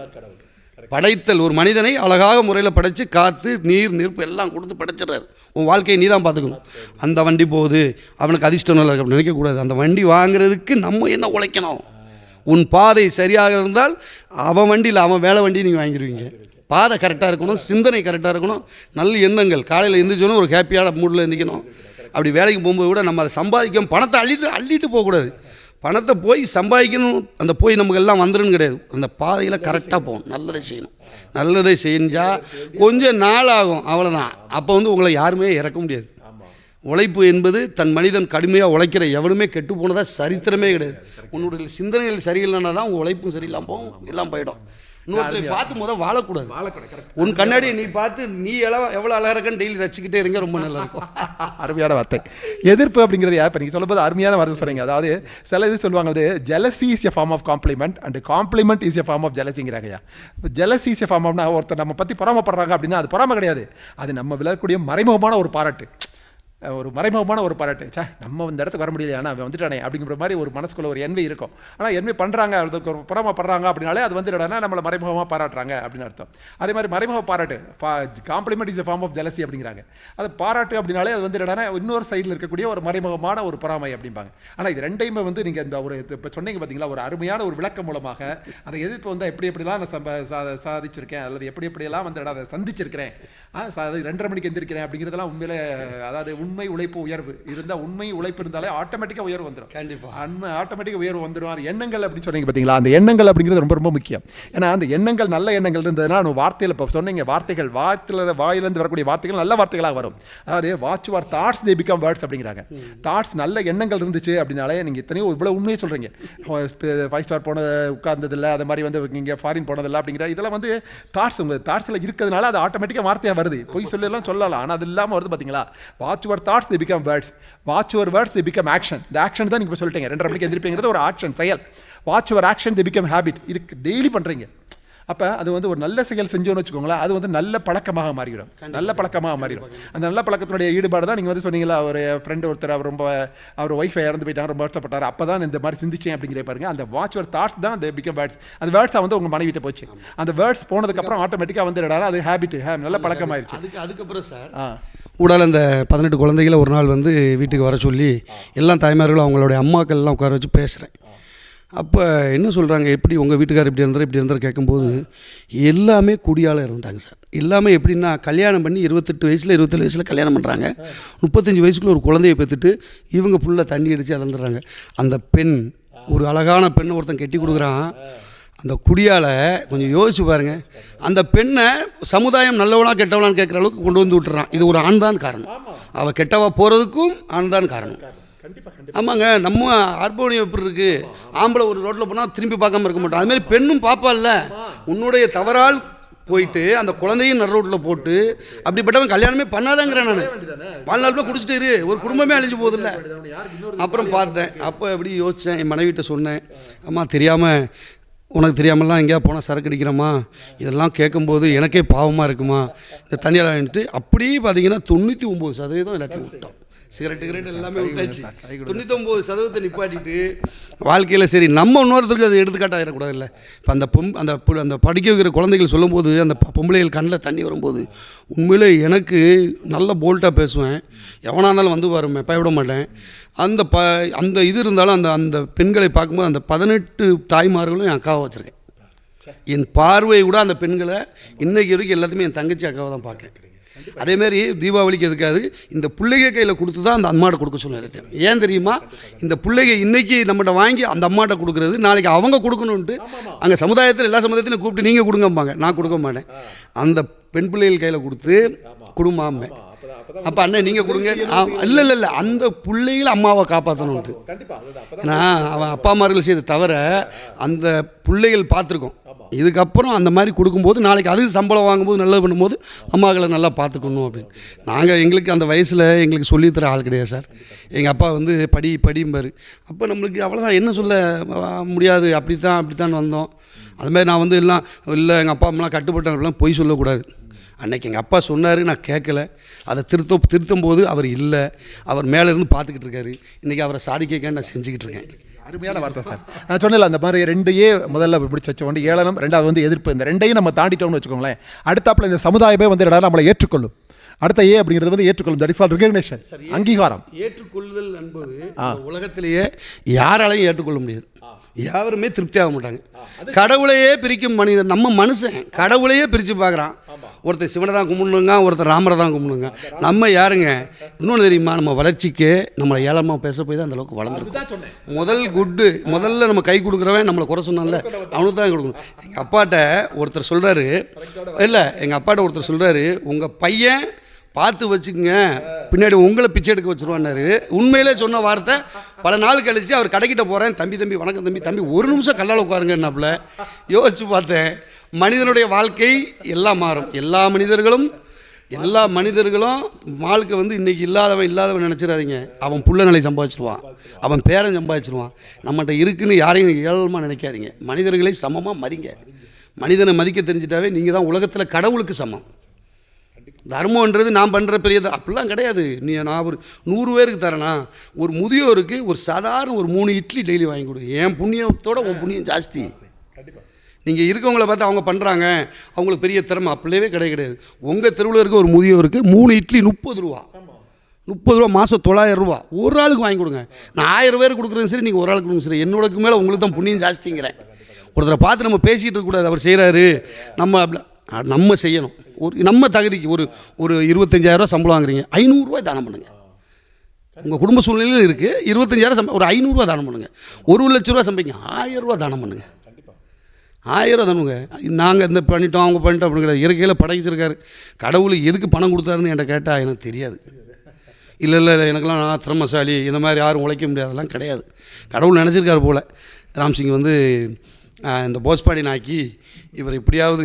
படைத்தல் ஒரு மனிதனை அழகாக முறையில் படைத்து காற்று நீர் நெருப்பு எல்லாம் கொடுத்து படைச்சிடறாரு. உன் வாழ்க்கையை நீ தான் பார்த்துக்கணும். அந்த வண்டி போகுது, அவனுக்கு அதிர்ஷ்டம் நல்லா இருக்கு அப்படின்னு நினைக்கக்கூடாது. அந்த வண்டி வாங்குறதுக்கு நம்ம என்ன உழைக்கணும்? உன் பாதை சரியாக இருந்தால் அவன் வண்டியில் அவன் வேலை வண்டி நீங்கள் வாங்கிடுவீங்க. பாதை கரெக்டாக இருக்கணும், சிந்தனை கரெக்டாக இருக்கணும், நல்ல எண்ணங்கள். காலையில் எழுந்திரிச்சோன்னு ஒரு ஹாப்பியான மூடில் எழுந்திக்கணும். அப்படி வேலைக்கு போகும்போது கூட நம்ம அதை சம்பாதிக்கும் பணத்தை அள்ளிட்டு போகக்கூடாது. பணத்தை போய் சம்பாதிக்கணும், அந்த போய் நமக்கு எல்லாம் வந்துடும் கிடையாது. அந்த பாதையில் கரெக்டாக போகணும். நல்லதை செய்யணும். நல்லதை செஞ்சால் கொஞ்சம் நாள் ஆகும், அவ்வளோதான். அப்போ வந்து உங்களை யாருமே இறக்க முடியாது. உழைப்பு என்பது தன் மனிதன் கடுமையாக உழைக்கிற எவனுமே கெட்டு போனதாக சரித்திரமே கிடையாது. உன்னுடைய சிந்தனைகள் சரியில்லைன்னா தான் உங்கள் உழைப்பும் சரியில்லாமல் போகும், எல்லாம் போயிடும். இன்னொருத்தரை பார்த்து வாழக்கூடாது. உன் கண்ணாடியை நீ பார்த்து நீ எவ்வளோ அழகாக இருக்கன்னு டெய்லி ரசிக்கிட்டே இருங்க, ரொம்ப நல்லா இருக்கும். அருமையான வார்த்தை. எதிர்ப்பு அப்படிங்கிறது இப்போ நீங்கள் சொல்லும்போது அருமையான வார்த்தை சொல்கிறீங்க. அதாவது சில இது சொல்லுவாங்க, அது jealousy is a form of compliment and compliment is a form of ஜெலசிங்கிறாங்கய்யா. இப்போ ஜெலசி இஸ் எ ஃபார்ம் ஆஃப்னா ஒருத்தர் நம்ம பற்றி பொறாமப்படுறாங்க அப்படின்னா அது பொறாமை கிடையாது. அது நம்ம விளக்கக்கூடிய மறைமுகமான ஒரு பாராட்டு. ஒரு மறைமுகமான ஒரு பாராட்டு. நம்ம இந்த இடத்துக்கு வர முடியலையா, அவன் வந்துட்டானே அப்படிங்கிற மாதிரி ஒரு மனசுக்குள்ள ஒரு என்மை இருக்கும். ஆனால் என்மை பண்ணுறாங்க, அதுக்கு ஒரு பொறாமப்படுறாங்க அப்படின்னாலே அது வந்து என்னன்னா நம்மளை மறைமுகமாக பாராட்டுறாங்க அப்படின்னு அர்த்தம். அதே மாதிரி மறைமுக பாராட்டு, compliment is a form of jealousy அப்படிங்கிறாங்க. அது பாராட்டு அப்படின்னாலே அது வந்து என்னன்னா இன்னொரு சைடில் இருக்கக்கூடிய ஒரு மறைமுகமான ஒரு பொறாமை அப்படிம்பாங்க. ஆனால் இது ரெண்டையுமே வந்து நீங்கள் இந்த ஒரு இப்போ சொன்னீங்க பார்த்தீங்களா, ஒரு அருமையான ஒரு விளக்கம் மூலமாக அதை எதிர்ப்பு வந்து எப்படிலாம் நான் சாதிச்சிருக்கேன் அல்லது எப்படியெல்லாம் வந்து அதை சந்திச்சிருக்கிறேன். 2:30 மணிக்கு எந்திரிக்கிறேன் அப்படிங்கிறதெல்லாம் உண்மையிலே, அதாவது உண்மை உழைப்பு உயர்வு இருந்தால், உண்மை உழைப்பு இருந்தாலே ஆட்டோமேட்டிக்காக உயர்வு வந்துடும். கண்டிப்பாக ஆட்டோமேட்டிக்காக உயர்வு வந்துடும். அது எண்ணங்கள் அப்படின்னு சொன்னீங்க பார்த்தீங்களா, அந்த எண்ணங்கள் அப்படிங்கிறது ரொம்ப ரொம்ப முக்கியம். ஏன்னா அந்த எண்ணங்கள் நல்ல எண்ணங்கள் இருந்ததுன்னா நம்ம வார்த்தையில் இப்போ சொன்னீங்க, வாயிலிருந்து வரக்கூடிய வார்த்தைகள் நல்ல வார்த்தைகளாக வரும். அதாவது watch your thoughts they become words அப்படிங்கிறாங்க. தாட்ஸ் நல்ல எண்ணங்கள் இருந்துச்சு அப்படின்னாலே நீங்கள் இத்தனையோ இவ்வளோ உண்மையை சொல்கிறீங்க. 5 ஸ்டார் போனது உட்கார்ந்ததில்லை, அது மாதிரி வந்து இங்கே ஃபாரின் போனதில்லை அப்படிங்கிற இதெல்லாம் வந்து தாட்ஸ் உங்கள் தாட்ஸில் இருக்கிறதுனால அது ஆட்டோமேட்டிக்காக வார்த்தையாக வருது. பொய் சொல்லலாம் சொல்லலாம், ஆனால் அது இல்லாமல் வருது பார்த்தீங்களா. Watch your thoughts they become words, watch your words they become action. the action தான் நீங்க சொல்லிட்டீங்க, 2:30 மணிக்கு எந்திரிப்பீங்கிறது ஒரு ஆக்ஷன், செயல். watch your action they become habit. இதுக்கு டெய்லி பண்றீங்க. அப்போ அது வந்து ஒரு நல்ல செயல் செஞ்சோன்னு வச்சுக்கோங்களேன், அது வந்து நல்ல பழக்கமாக மாறிடும். நல்ல பழக்கமாக மாறிடும். அந்த நல்ல பழக்கத்தினுடைய ஈடுபாடு தான் நீங்கள் வந்து சொன்னீங்களா, ஒரு ஃப்ரெண்டு ஒருத்தர் அவர் ஒய்ஃபை இறந்து போயிட்டாங்க, ரொம்ப வருத்தப்பட்டார். அப்போ தான் இந்த மாதிரி சிந்திச்சேன் அப்படிங்கிற பாருங்க. அந்த வாட்ச் ஒரு தாட்ஸ் தான் அந்த பிகம் வேர்ட்ஸ். அந்த வேர்ட்ஸை வந்து உங்கள் மனைவிட்ட போச்சு. அந்த வேர்ட்ஸ் போனதுக்கப்புறம் ஆட்டோமேட்டிக்காக வந்து அது ஹேபிட், நல்ல பழக்கமாயிருச்சு. அதுக்கப்புறம் சார் ஊடால அந்த 18 குழந்தைகளை ஒரு நாள் வந்து வீட்டுக்கு வர சொல்லி எல்லா தாய்மார்களும் அவங்களுடைய அம்மாக்கள் எல்லாம் உட்கார வச்சு பேசுகிறேன். அப்போ என்ன சொல்கிறாங்க, எப்படி உங்கள் வீட்டுக்காரர் இப்படி இருந்தார் கேட்கும்போது எல்லாமே குடியால் இருந்தாங்க சார். எல்லாமே எப்படின்னா கல்யாணம் பண்ணி 28 வயசில் 27 வயசில் கல்யாணம் பண்ணுறாங்க. 35 வயசுக்குள்ள ஒரு குழந்தையை பெற்றுட்டு இவங்க ஃபுல்லாக தண்ணி அடித்து இழந்துடுறாங்க. அந்த பெண், ஒரு அழகான பெண்ணை ஒருத்தன் கட்டி கொடுக்குறான். அந்த குடியால் கொஞ்சம் யோசிச்சு பாருங்கள், அந்த பெண்ணை சமுதாயம் நல்லவனா கெட்டவனான்னு கேட்குற அளவுக்கு கொண்டு வந்து விட்டுறான். இது ஒரு ஆண் தான் காரணம். அவள் கெட்டவா போகிறதுக்கும் ஆண் தான் காரணம். ஆமாங்க, நம்ம அர்ப்பணியம் எப்படி இருக்குது, ஆம்பளை ஒரு ரோட்டில் போனால் திரும்பி பார்க்காம இருக்க மாட்டோம். அதுமாதிரி பெண்ணும் பார்ப்பால்ல. உன்னுடைய தவறால் போயிட்டு அந்த குழந்தையும் நடு ரோட்டில் போட்டு அப்படிப்பட்டவன் கல்யாணமே பண்ணாதாங்கிறேன். நான் வாழ்நாள் குடிச்சிட்டு இரு, ஒரு குடும்பமே அழிஞ்சு போகுதில்ல. அப்புறம் பார்த்தேன், அப்போ எப்படி யோசித்தேன், என் மனைவிட்ட சொன்னேன், அம்மா தெரியாமல், உனக்கு தெரியாமலாம் எங்கேயா போனால் சரக்கு அடிக்கிறோமா, இதெல்லாம் கேட்கும்போது எனக்கே பாவமாக இருக்குமா, இந்த தண்ணியில் வாங்கிட்டு. அப்படியே பார்த்தீங்கன்னா 99% எல்லாத்தையும் விட்டோம். சிகரெட்டு எல்லாமே விட்டாச்சு. 99% நிப்பாட்டிட்டு வாழ்க்கையில் சரி நம்ம இன்னொருத்தருக்கு அது எடுத்துக்காட்டாகிடக்கூடாது இல்லை. இப்போ அந்த படிக்க வைக்கிற குழந்தைகள் சொல்லும்போது அந்த பொம்பளைகள் கண்ணில் தண்ணி வரும்போது உண்மையிலே எனக்கு நல்ல போல்ட்டாக பேசுவேன். எவனாக இருந்தாலும் வந்து வருவேன், பயப்பட மாட்டேன். அந்த இது இருந்தாலும் அந்த பெண்களை பார்க்கும்போது அந்த 18 தாய்மார்களும் என் அக்காவை வச்சுருக்கேன். என் பார்வை கூட அந்த பெண்களை இன்னைக்கு வரைக்கும் எல்லாத்தையுமே என் தங்கச்சி அக்காவை தான் பார்க்கேன். அதேமாரி தீபாவளிக்கு எதுக்காது இந்த பிள்ளைக கையில் கொடுத்து தான் அந்த அம்மாட்ட கொடுக்க சொன்னது. ஏன் தெரியுமா? இந்த பிள்ளைங்க இன்றைக்கி நம்மகிட்ட வாங்கி அந்த அம்மாட்ட கொடுக்குறது நாளைக்கு அவங்க கொடுக்கணுன்ட்டு அங்கே சமுதாயத்தில் எல்லா சமுதாயத்திலையும் கூப்பிட்டு நீங்கள் கொடுங்கம்பாங்க. நான் கொடுக்க மாட்டேன். அந்த பெண் பிள்ளைகள் கையில் கொடுத்து குடும்பாமே. அப்போ அண்ணன் நீங்கள் கொடுங்க. இல்லை அந்த பிள்ளைகளை அம்மாவை காப்பாற்றணும். ஏன்னா அவன் அப்பா அம்மார்கள் செய்த தவிர அந்த பிள்ளைகள் பார்த்துருக்கோம். இதுக்கப்புறம் அந்த மாதிரி கொடுக்கும்போது நாளைக்கு அது சம்பளம் வாங்கும்போது நல்லது பண்ணும்போது அம்மாக்களை நல்லா பார்த்துக்கணும் அப்படின்னு. நாங்கள் எங்களுக்கு அந்த வயசில் எங்களுக்கு சொல்லித்தர ஆள் கிடையாது சார். எங்கள் அப்பா வந்து படிம்பார். அப்போ நம்மளுக்கு அவ்வளோதான், என்ன சொல்ல முடியாது. அப்படித்தான் வந்தோம். அதுமாதிரி நான் வந்து எல்லாம் இல்லை எங்கள் அப்பா அம்மாலாம் கட்டுப்பட்டாங்கலாம் பொய் சொல்லக்கூடாது. அன்றைக்கி எங்கள் அப்பா சொன்னார், நான் கேட்கல. அதை திருத்தும் போது அவர் இல்லை, அவர் மேலேருந்து பார்த்துக்கிட்டு இருக்காரு. இன்றைக்கி அவரை சாதிக்க நான் செஞ்சுக்கிட்டு இருக்கேன். அருமையான வார்த்தை சார். நான் சொன்னல அந்த மாதிரி 2 முதல்ல பிடிச்சி வச்ச ஒன்று ஏளனம், 2வது வந்து எதிர்ப்பு. இந்த 2ஐயும் நம்ம தாண்டிட்டோம்னு வச்சுக்கோங்களேன், அடுத்தாப்புல இந்த சமுதாயமே வந்து நம்மளை ஏற்றுக்கொள்ளும். அடுத்த அப்படிங்கிறது வந்து ஏற்றுக்கொள்ளும். தட் இஸ் ஆல் ரெகக்னிஷன், அங்கீகாரம். ஏற்றுக்கொள்ளுதல் என்பது உலகத்திலேயே யாராலையும் ஏற்றுக்கொள்ள முடியாது. யாருமே திருப்தி ஆக மாட்டாங்க. கடவுளையே பிரிக்கும் மனிதன் நம்ம மனுஷன். கடவுளையே பிரித்து பார்க்குறான். ஒருத்தர் சிவனை தான் கும்பிடணுங்க, ஒருத்தர் ராமரை தான் கும்பிடுங்க. நம்ம யாருங்க? இன்னொன்று தெரியுமா? நம்ம வளர்ச்சிக்கு நம்மளை ஏளமாக பேச போய் தான் அந்தளவுக்கு வளர்ந்துருக்கும். முதல்ல நம்ம கை கொடுக்குறவன் நம்மளை குறை சொன்னால அவனுக்கு தான் கொடுக்கணும். எங்கள் அப்பாட்ட ஒருத்தர் சொல்கிறாரு, உங்கள் பையன் பார்த்து வச்சுக்கோங்க, பின்னாடி உங்களை பிச்சை எடுக்க வச்சுருவான்னாரு. உண்மையிலே சொன்ன வார்த்தை. பல நாள் கழித்து அவர் கடைக்கிட்ட போகிறேன், தம்பி வணக்கம் தம்பி ஒரு நிமிஷம் கல்லால் உட்காருங்கன்னாப்புல. யோசித்து பார்த்தேன், மனிதனுடைய வாழ்க்கை எல்லாம் மாறும். எல்லா மனிதர்களும் வாழ்க்கை வந்து இன்றைக்கி இல்லாதவன் நினச்சிடாதீங்க. அவன் புள்ள நிலை சம்பாதிச்சிடுவான், அவன் பேரன் சம்பாதிச்சிடுவான். நம்மகிட்ட இருக்குன்னு யாரையும் ஏளனமாக நினைக்காதீங்க. மனிதர்களை சமமாக மதிங்க. மனிதனை மதிக்க தெரிஞ்சிட்டாவே நீங்கள் தான் உலகத்தில் கடவுளுக்கு சமம். தர்மன்றது நான் பண்ணுற பெரியது அப்படிலாம் கிடையாது. நான் ஒரு 100 பேருக்கு தரேனா, ஒரு முதியோருக்கு ஒரு சாதாரண ஒரு 3 இட்லி டெய்லி வாங்கி கொடு. என் புண்ணியத்தோட உன் புண்ணியம் ஜாஸ்தி. நீங்கள் இருக்கவங்கள பார்த்து அவங்க பண்ணுறாங்க, அவங்களுக்கு பெரிய திறமை அப்படியே கிடையாது. உங்கள் தெருவில் இருக்க ஒரு முதியோருக்கு 3 இட்லி 30 ரூபா, மாதம் 900 ரூபா ஒரு ஆளுக்கு வாங்கி கொடுங்க. நான் 1000 பேர் கொடுக்குறேன் சரி, நீங்கள் ஒரு ஆளுக்கு கொடுங்க சரி. என்னோடக்கு மேலே உங்களுக்கு தான் புண்ணியம் ஜாஸ்திங்கிறேன். ஒருத்தரை பார்த்து நம்ம பேசிகிட்டு இருக்கக்கூடாது. அவர் செய்கிறாரு, நம்ம செய்யணும். நம்ம தகுதிக்கு ஒரு 25,000 ரூபா சம்பளம் வாங்குறீங்க, 500 ரூபாய் தானம் பண்ணுங்கள். உங்கள் குடும்ப சூழ்நிலையில் இருக்குது, 25,000 ஒரு 500 ரூபா தானம் பண்ணுங்கள். 1 லட்ச ரூபா சம்பளிங்க, 1000 ரூபா தானம் பண்ணுங்கள். 1000 ரூபா தானுங்க. நாங்கள் இந்த பண்ணிட்டோம் அவங்க பண்ணிட்டோம் அப்படிங்கிற இயற்கையில் படைச்சிருக்காரு. கடவுள் எதுக்கு பணம் கொடுத்தாருன்னு என்கிட்ட கேட்டால் எனக்கு தெரியாது. இல்லை எனக்கெல்லாம் நான் திறமசாலி, இந்த மாதிரி யாரும் உழைக்க முடியாதெல்லாம் கிடையாது. கடவுள் நினச்சிருக்காரு போல். ராம்சிங் வந்து இந்த போஸ்பாடி நாக்கி இவர் எப்படியாவது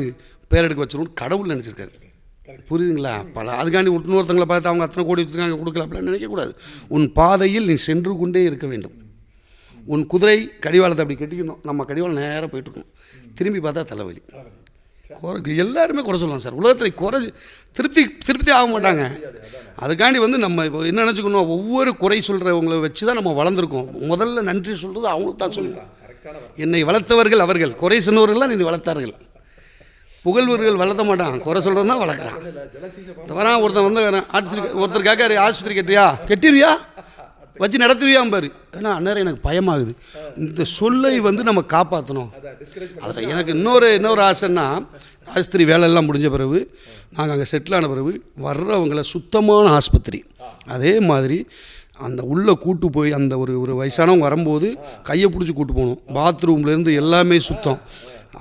பேரெடுக்க வச்சிருவோம் கடவுள் நினச்சிருக்காரு. புரியுதுங்களா? அதுக்காண்டி இன்னொருத்தங்களை பார்த்து அவங்க அத்தனை கோடி வச்சுருக்காங்க கொடுக்கல அப்படிலாம் நினைக்கக்கூடாது. உன் பாதையில் நீ சென்று கொண்டே இருக்க வேண்டும். உன் குதிரை கடிவாளத்தை அப்படி கட்டிக்கணும். நம்ம கடிவாளம் நேராக போயிட்டுருக்கணும். திரும்பி பார்த்தா தலைவலி. எல்லாருமே குறை சொல்லுவாங்க சார். உலகத்தில் திருப்தி ஆக மாட்டாங்க. அதுக்காண்டி வந்து நம்ம இப்போ என்ன நினச்சிக்கணும், ஒவ்வொரு குறை சொல்கிறவங்களை வச்சு தான் நம்ம வளர்ந்துருக்கோம். முதல்ல நன்றி சொல்கிறது அவங்களுக்கு தான் சொல்லுங்கள். என்னை வளர்த்தவர்கள் அவர்கள், குறை சொன்னவர்கள்லாம் என்னை வளர்த்தார்கள். புகழ்வர்கள் வளர்த்த மாட்டான், குறை சொல்கிறது தான் வளர்க்குறான். வரான் ஒருத்தன் வந்து ஒருத்தர் கேட்காரு, ஆஸ்பத்திரி கட்டிடுவியா வச்சு நடத்துவியாம்பாரு. ஏன்னா அந்நேரம் எனக்கு பயமாகுது. இந்த சொல்லை வந்து நம்ம காப்பாற்றணும். அதில் எனக்கு இன்னொரு ஆசைன்னா, ஆஸ்பத்திரி வேலையெல்லாம் முடிஞ்ச பிறகு நாங்கள் அங்கே செட்டில் ஆன பிறகு வர்றவங்களை சுத்தமான ஆஸ்பத்திரி, அதே மாதிரி அந்த உள்ளே கூட்டு போய் அந்த ஒரு வயசானவங்க வரும்போது கையை பிடிச்சி கூட்டு போகணும். பாத்ரூம்லேருந்து எல்லாமே சுத்தம்.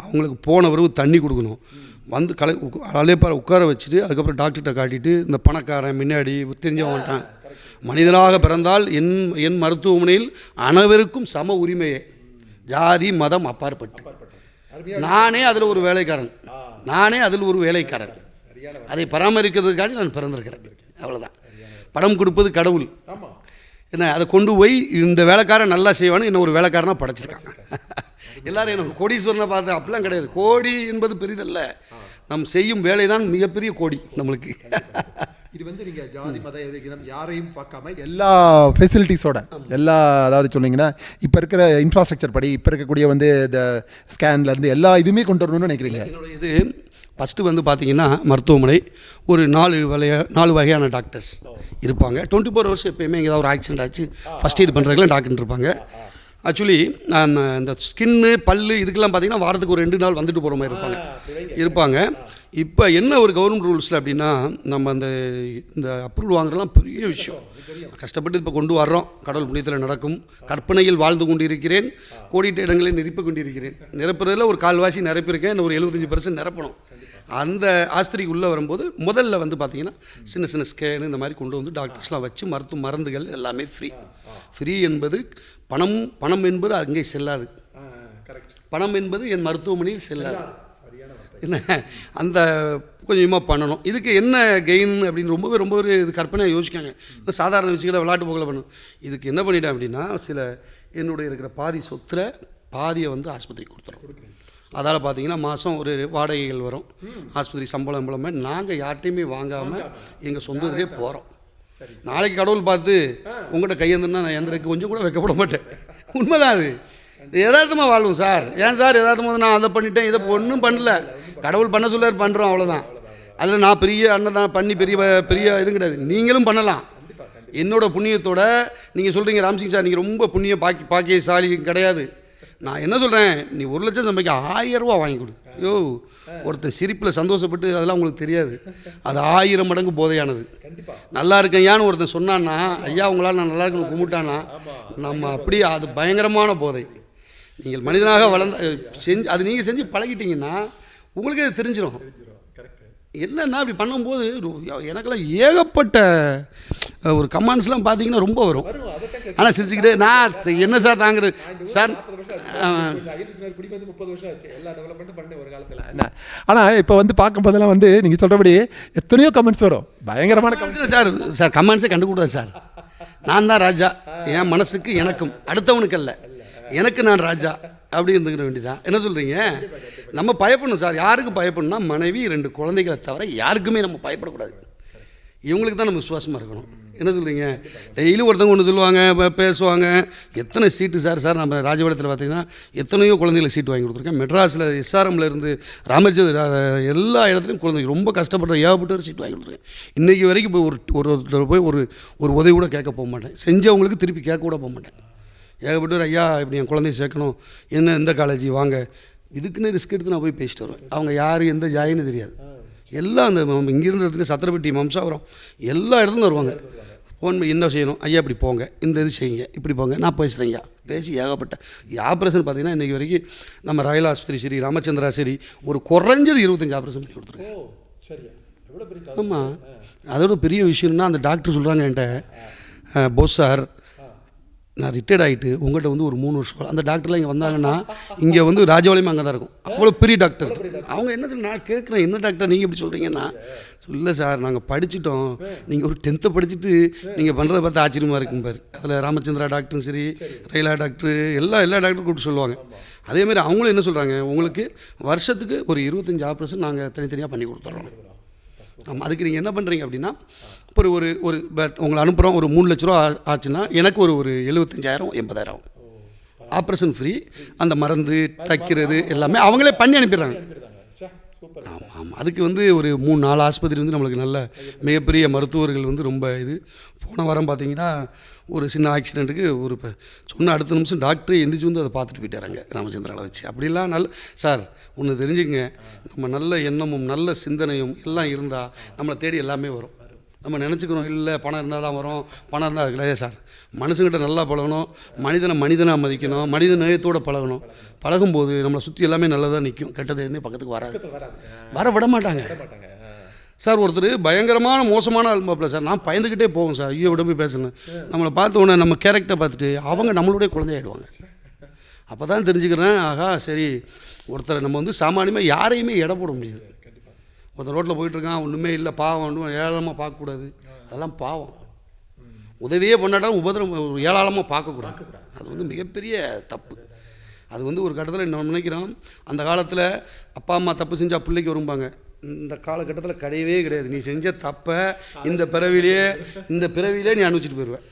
அவங்களுக்கு போன பிறகு தண்ணி கொடுக்கணும். வந்து அலைப்பார உட்கார வச்சுட்டு அதுக்கப்புறம் டாக்டர்கிட்ட காட்டிட்டு, இந்த பணக்காரன் முன்னாடி தெரிஞ்சவன்ட்டான், மனிதனாக பிறந்தால் என் மருத்துவமனையில் அனைவருக்கும் சம உரிமையே, ஜாதி மதம் அப்பாற்பட்டு. நானே அதில் ஒரு வேலைக்காரன். அதை பராமரிக்கிறதுக்காண்டி நான் பிறந்திருக்கிறேன். அவ்வளோதான். படம் கொடுப்பது கடவுள். என்ன அதை கொண்டு போய் இந்த வேலைக்காரன் நல்லா செய்வான்னு இன்னும் ஒரு வேலைக்காரனாக படைச்சிருக்காங்க. எல்லாரும் எனக்கு கோடீஸ்வரனை பார்த்தேன், அப்படிலாம் கிடையாது. கோடி என்பது பெரிதல்ல, நம் செய்யும் வேலை தான் மிகப்பெரிய கோடி நம்மளுக்கு. இது வந்து நீங்கள் ஜாதி மத இனம் யாரையும் பார்க்காம எல்லா ஃபெசிலிட்டிஸோட அதாவது சொன்னீங்கன்னா இப்போ இருக்கிற இன்ஃப்ராஸ்ட்ரக்சர் படி இப்போ இருக்கக்கூடிய வந்து இந்த ஸ்கேன்லேருந்து எல்லா இதுவுமே கொண்டு வரணும்னு நினைக்கிறீங்க. என்னோட இது ஃபஸ்ட்டு வந்து பார்த்திங்கன்னா மருத்துவமனை ஒரு 4 வகையான டாக்டர்ஸ் இருப்பாங்க. 24 hours எப்போயுமே எங்கேயாவது ஒரு ஆக்சிடென்ட் ஆச்சு ஃபஸ்ட் எய்ட் பண்ணுறதுக்குலாம் டாக்டர் இருப்பாங்க. ஆக்சுவலி இந்த ஸ்கின்னு பல்லு இதுக்கெல்லாம் பார்த்திங்கன்னா வாரத்துக்கு ஒரு 2 நாள் வந்துட்டு போகிற மாதிரி இருப்பாங்க. இப்போ என்ன ஒரு கவர்மெண்ட் ரூல்ஸில் அப்படின்னா, நம்ம இந்த அப்ரூவல் வாங்குறதுலாம் பெரிய விஷயம். கஷ்டப்பட்டு இப்போ கொண்டு வர்றோம். கடவுள் புண்ணியத்தில் நடக்கும். கற்பனையில் வாழ்ந்து கொண்டிருக்கிறேன், கோடிட்ட இடங்களை நிரப்பிக் கொண்டிருக்கிறேன். நிரப்புறதுல ஒரு கால்வாசி நிரப்பியிருக்கேன், இன்னும் ஒரு 75% நிரப்பணும். அந்த ஆஸ்பத்திரிக்கு உள்ளே வரும்போது முதல்ல வந்து பார்த்திங்கன்னா சின்ன சின்ன ஸ்கேனு இந்த மாதிரி கொண்டு வந்து டாக்டர்ஸ்லாம் வச்சு மருந்துகள் எல்லாமே ஃப்ரீ என்பது பணம் என்பது அங்கே செல்லாது. பணம் என்பது என் மருத்துவமனையில் செல்லாது. என்ன அந்த கொஞ்சமாக பண்ணணும். இதுக்கு என்ன கெயின் அப்படின்னு ரொம்ப இது கற்பனையாக யோசிக்காங்க. இன்னும் சாதாரண விஷயங்களை விளையாட்டு போகல பண்ணணும். இதுக்கு என்ன பண்ணிட்டேன் அப்படின்னா, என்னுடைய இருக்கிற பாதி சொத்தில் பாதியை வந்து ஆஸ்பத்திரிக்கு கொடுத்துரும். அதால் பார்த்தீங்கன்னா மாதம் ஒரு வாடகைகள் வரும், ஆஸ்பத்திரி சம்பளம் நாங்கள் யார்ட்டையுமே வாங்காமல் எங்கள் சொந்த இதிலே போகிறோம். நாளைக்கு கடவுள் பார்த்து உங்கள்கிட்ட கையெழுந்துன்னா நான் எந்திரக்கு கொஞ்சம் கூட வைக்கப்பட மாட்டேன். உண்மைதான் அது. யதார்த்தமாக வாழ்வோம் சார். ஏன் சார் யதார்த்தமாக நான் அதை பண்ணிட்டேன் இதை ஒன்றும் பண்ணல, கடவுள் பண்ண சொல்லார் பண்ணுறோம், அவ்வளோதான். அதில் நான் பெரிய அண்ணன் தான் பண்ணி பெரிய இதுவும் கிடையாது. நீங்களும் பண்ணலாம். என்னோடய புண்ணியத்தோட நீங்கள் சொல்கிறீங்க ராம்சிங் சார் நீங்கள் ரொம்ப புண்ணியம் பாக்கியசாலி கிடையாது. நான் என்ன சொல்கிறேன், நீ 1 லட்சம் சம்பளம் 1000 ரூபா வாங்கி கொடு. யோ ஒருத்தன் சிரிப்பில் சந்தோஷப்பட்டு அதெல்லாம் உங்களுக்கு தெரியாது. அது 1000 மடங்கு போதையானது. நல்லா இருக்கேன் ஒருத்தன் சொன்னான்னா, ஐயா உங்களால் நான் நல்லா இருக்கணும் கும்பிட்டானா, நம்ம அப்படி அது பயங்கரமான போதை. நீங்கள் மனிதனாக வளர்ந்த அது நீங்கள் செஞ்சு பழகிட்டீங்கன்னா உங்களுக்கே அது தெரிஞ்சிடும். என்னன்னா அப்படி பண்ணும்போது எனக்கெல்லாம் ஏகப்பட்ட ஒரு கமெண்ட்ஸ்லாம் பார்த்தீங்கன்னா ரொம்ப வரும். ஆனால் சிரிச்சுக்கிட்டே நான் என்ன சார் நாங்கள் சார் ஆனால் இப்போ வந்து பார்க்கும்போதெல்லாம் வந்து நீங்கள் சொல்கிறபடி எத்தனையோ கமெண்ட்ஸ் வரும், பயங்கரமான கமெண்ட்ஸ். சார் கமெண்ட்ஸே கண்டுக்கூடாது சார். நான் தான் ராஜா, என் மனசுக்கு எனக்கும், அடுத்தவனுக்கு அல்ல, எனக்கு நான் ராஜா அப்படி இருந்துக்கிற வேண்டியதான். என்ன சொல்கிறீங்க? நம்ம பயப்படணும் சார். யாருக்கு பயப்படணும்னா மனைவி 2 குழந்தைகளை தவிர யாருக்குமே நம்ம பயப்படக்கூடாது. இவங்களுக்கு தான் நம்ம விசுவாசமாக இருக்கணும். என்ன சொல்கிறீங்க? டெய்லி ஒருத்தவங்க ஒன்று சொல்லுவாங்க, பேசுவாங்க. எத்தனை சீட்டு சார் நம்ம ராஜபாளையத்தில் பார்த்தீங்கன்னா எத்தனையோ குழந்தைகளுக்கு சீட்டு வாங்கி கொடுத்துருக்கேன். மெட்ராஸில் SRMல இருந்து ராமச்சந்திர எல்லா இடத்துலையும் குழந்தைங்க ரொம்ப கஷ்டப்படுற ஏகப்பட்ட ஒரு சீட்டு வாங்கி கொடுத்துருக்கேன். இன்றைக்கி வரைக்கும் போய் ஒரு உதவி கூட கேட்க போக மாட்டேன். செஞ்சவங்களுக்கு திருப்பி கேட்க கூட போக மாட்டேன். ஏகப்பட்டவர் ஐயா இப்படி என் குழந்தைய சேர்க்கணும், என்ன எந்த காலேஜ் வாங்க, இதுக்குன்னு ரிஸ்க் எடுத்து நான் போய் பேசிட்டு வருவேன். அவங்க யார் எந்த ஜாயின்னு தெரியாது. எல்லாம் அந்த இங்கிருந்த இடத்துல சத்திரப்பட்டி மம்சாபுரம் எல்லா இடத்துலையும் வருவாங்க. ஃபோன் பண்ணி என்ன செய்யணும் ஐயா, இப்படி போங்க, இந்த இது செய்யுங்க, இப்படி போங்க, நான் பேசுகிறேங்க. பேசி ஏகப்பட்ட ஆப்ரேஷன் பார்த்தீங்கன்னா இன்றைக்கி வரைக்கும் நம்ம ராயல் ஆஸ்பத்திரி சரி, ராமச்சந்திரா சரி, ஒரு குறைஞ்சது 25 ஆப்ரேஷன் பண்ணி கொடுத்துருக்கேன். ஆமாம், அதோட பெரிய விஷயம்னா அந்த டாக்டர் சொல்கிறாங்க என்கிட்ட, போஸ் சார் நான் ரிட்டையர்ட் ஆகிட்டு உங்கள்கிட்ட வந்து ஒரு 3 வருஷம் அந்த டாக்டர்லாம் இங்கே வந்தாங்கன்னா இங்கே வந்து ராஜபாளையம் அங்கே தான் இருக்கும். அவ்வளோ பெரிய டாக்டர். அவங்க என்ன சொல்லி நான் கேட்குறேன், என்ன டாக்டர் நீங்கள் எப்படி சொல்கிறீங்கன்னா, இல்லை சார் நாங்கள் படிச்சுட்டோம், நீங்கள் ஒரு 10th படிச்சுட்டு நீங்கள் பண்ணுறத பார்த்து ஆச்சரியமாக இருக்கும் பாரு. அதில் ராமச்சந்திரா டாக்டரும் சரி, ரயிலா டாக்டரு எல்லா டாக்டரும் கூப்பிட்டு சொல்லுவாங்க. அதேமாதிரி அவங்களும் என்ன சொல்கிறாங்க, உங்களுக்கு வருஷத்துக்கு ஒரு 25 ஆப்ரேஷன் நாங்கள் தனித்தனியாக பண்ணி கொடுத்துட்றோம். ஆமாம், அதுக்கு நீங்கள் என்ன பண்ணுறீங்க அப்படின்னா, இப்போ ஒரு உங்களை அனுப்புகிறோம், ஒரு 3 லட்ச ரூபா ஆச்சுன்னா எனக்கு ஒரு 75,000 80,000 ஆகும். Operation free. அந்த மருந்து தைக்கிறது எல்லாமே அவங்களே பண்ணி அனுப்பிடுறாங்க. ஆமாம், அதுக்கு வந்து ஒரு 3-4 ஆஸ்பத்திரி வந்து நம்மளுக்கு நல்ல மிகப்பெரிய மருத்துவர்கள் வந்து ரொம்ப போன வாரம் பார்த்தீங்கன்னா ஒரு சின்ன ஆக்சிடெண்ட்டுக்கு இப்போ சொன்ன அடுத்த நிமிஷம் டாக்டரே எந்திரிச்சு வந்து அதை பார்த்துட்டு போயிட்டாராங்க ராமச்சந்திராவில் வச்சு. அப்படிலாம் நல்ல சார் ஒன்று தெரிஞ்சுங்க, நம்ம நல்ல எண்ணமும் நல்ல சிந்தனையும் எல்லாம் இருந்தால் நம்மளை தேடி எல்லாமே வரும். நம்ம நினச்சிக்கிறோம் இல்லை பணம் இருந்தால் தான் வரும், பணம் இருந்தால் கிடையாது சார். மனுஷங்கிட்ட நல்லா பழகணும், மனிதனாக மதிக்கணும், மனித நேயத்தோடு பழகணும். பழகும்போது நம்மளை சுற்றி எல்லாமே நல்லதாக நிற்கும், கெட்டது எதுவுமே பக்கத்துக்கு வராது, வர விட மாட்டாங்க சார். ஒருத்தர் பயங்கரமான மோசமான ஆல்பாப்பில் சார் நான் பயந்துக்கிட்டே போவோம் சார். ஐயோ விட போய் பேசணும், நம்மளை பார்த்த உடனே நம்ம கேரக்டரை பார்த்துட்டு அவங்க நம்மளுடைய குழந்தையாயிடுவாங்க. அப்போ தான் தெரிஞ்சுக்கிறேன், ஆகா சரி ஒருத்தரை நம்ம வந்து சாமானியமாக யாரையுமே எடை போட முடியாது. ஒருத்தர் ரோட்டில் போயிட்டுருக்கான், ஒன்றுமே இல்லை பாவம், ஒன்றும் ஏளனமாக பார்க்கக்கூடாது, அதெல்லாம் பாவம். உதவியே பண்ணாட்டாலும் ஏளனமாக பார்க்கக்கூடாது, அது வந்து மிகப்பெரிய தப்பு. அது வந்து ஒரு கட்டத்தில் நம்ம நினைக்கிறோம், அந்த காலத்தில் அப்பா அம்மா தப்பு செஞ்சால் பிள்ளைக்கு வரும்பாங்க. இந்த காலகட்டத்தில் கிடையவே கிடையாது. நீ செஞ்ச தப்பை இந்த பிறவிலே நீ அனுப்பிச்சிட்டு போயிடுவேன்.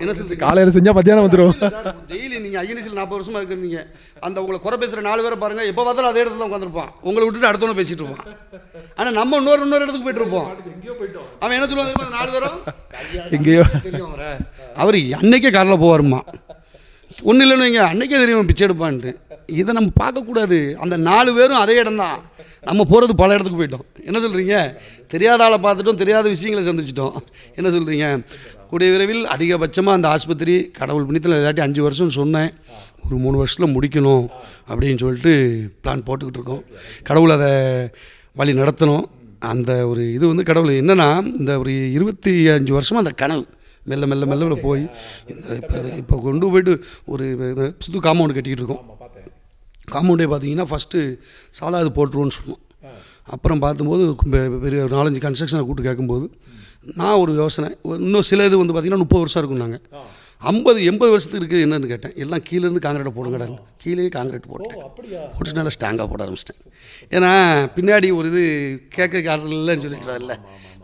என்ன சொல்றது, காலையில் செஞ்சால் மத்தியானம் வந்துடும். டெய்லி நீங்கள் ஐஎன்எஸ்சியில் 40 வருஷமாக இருக்கிறீங்க, அந்த உங்களை குறை பேசுகிற 4 பேரை பாருங்கள், எப்போ பார்த்தாலும் அதே இடத்துல தான் உட்காந்துருப்பான், உங்களை விட்டுட்டு அடுத்தவனை பேசிகிட்டு இருப்பான். ஆனால் நம்ம இன்னொரு இடத்துக்கு போயிட்டு இருப்போம். அவன் என்ன சொல்லுவாங்க, 4 பேரும் எங்கேயோ தெரியும் அவர் அன்னைக்கே காரில் போவாருமா. ஒன்றும் இல்லைன்னு வைங்க, அன்றைக்கே தெரியும் பிச்சை எடுப்பான்ட்டு. இதை நம்ம பார்க்கக்கூடாது. அந்த 4 பேரும் அதே இடம் தான். நம்ம போகிறது பல இடத்துக்கு போயிட்டோம். என்ன சொல்கிறீங்க? தெரியாத ஆளை பார்த்துட்டோம், தெரியாத விஷயங்களை சந்திச்சிட்டோம். என்ன சொல்கிறீங்க? கூடிய விரைவில் அதிகபட்சமாக அந்த ஆஸ்பத்திரி கடவுள் புண்ணியத்தில் இல்லாட்டி 5 வருஷம்னு சொன்னேன், ஒரு 3 வருஷத்தில் முடிக்கணும் அப்படின்னு சொல்லிட்டு பிளான் போட்டுக்கிட்டு இருக்கோம். கடவுள் அதை வழி நடத்தணும். அந்த ஒரு இது வந்து கடவுள் என்னென்னா, இந்த ஒரு 25 வருஷமாக அந்த கனவு மெல்ல மெல்ல மெல்ல போய் இப்போ கொண்டு போயிட்டு ஒரு புது காம்பவுண்டு கட்டிக்கிட்டு இருக்கோம். காம்பவுண்டே பார்த்தீங்கன்னா ஃபஸ்ட்டு சாதா இது போட்டுருவோன்னு சொன்னோம். அப்புறம் பார்த்தும்போது பெரிய 4-5 கன்ஸ்ட்ரக்ஷனை கூப்பிட்டு கேட்கும்போது நான் ஒரு யோசனை, இன்னும் சில இது வந்து பார்த்திங்கன்னா 30 வருஷம் இருக்கும். நாங்கள் 50-80 வருஷத்துக்கு இருக்குது என்னென்னு கேட்டேன். எல்லாம் கீழேருந்து காங்கிரீட்டை போடுங்கடா, கீழே காங்கிரீட் போட்டு நல்லா ஸ்ட்ராங்காக போட ஆரம்பிச்சிட்டேன். ஏன்னா பின்னாடி ஒரு இது கேட்க ஆர்டர் இல்லைன்னு சொல்லிக்கிறாருல்ல,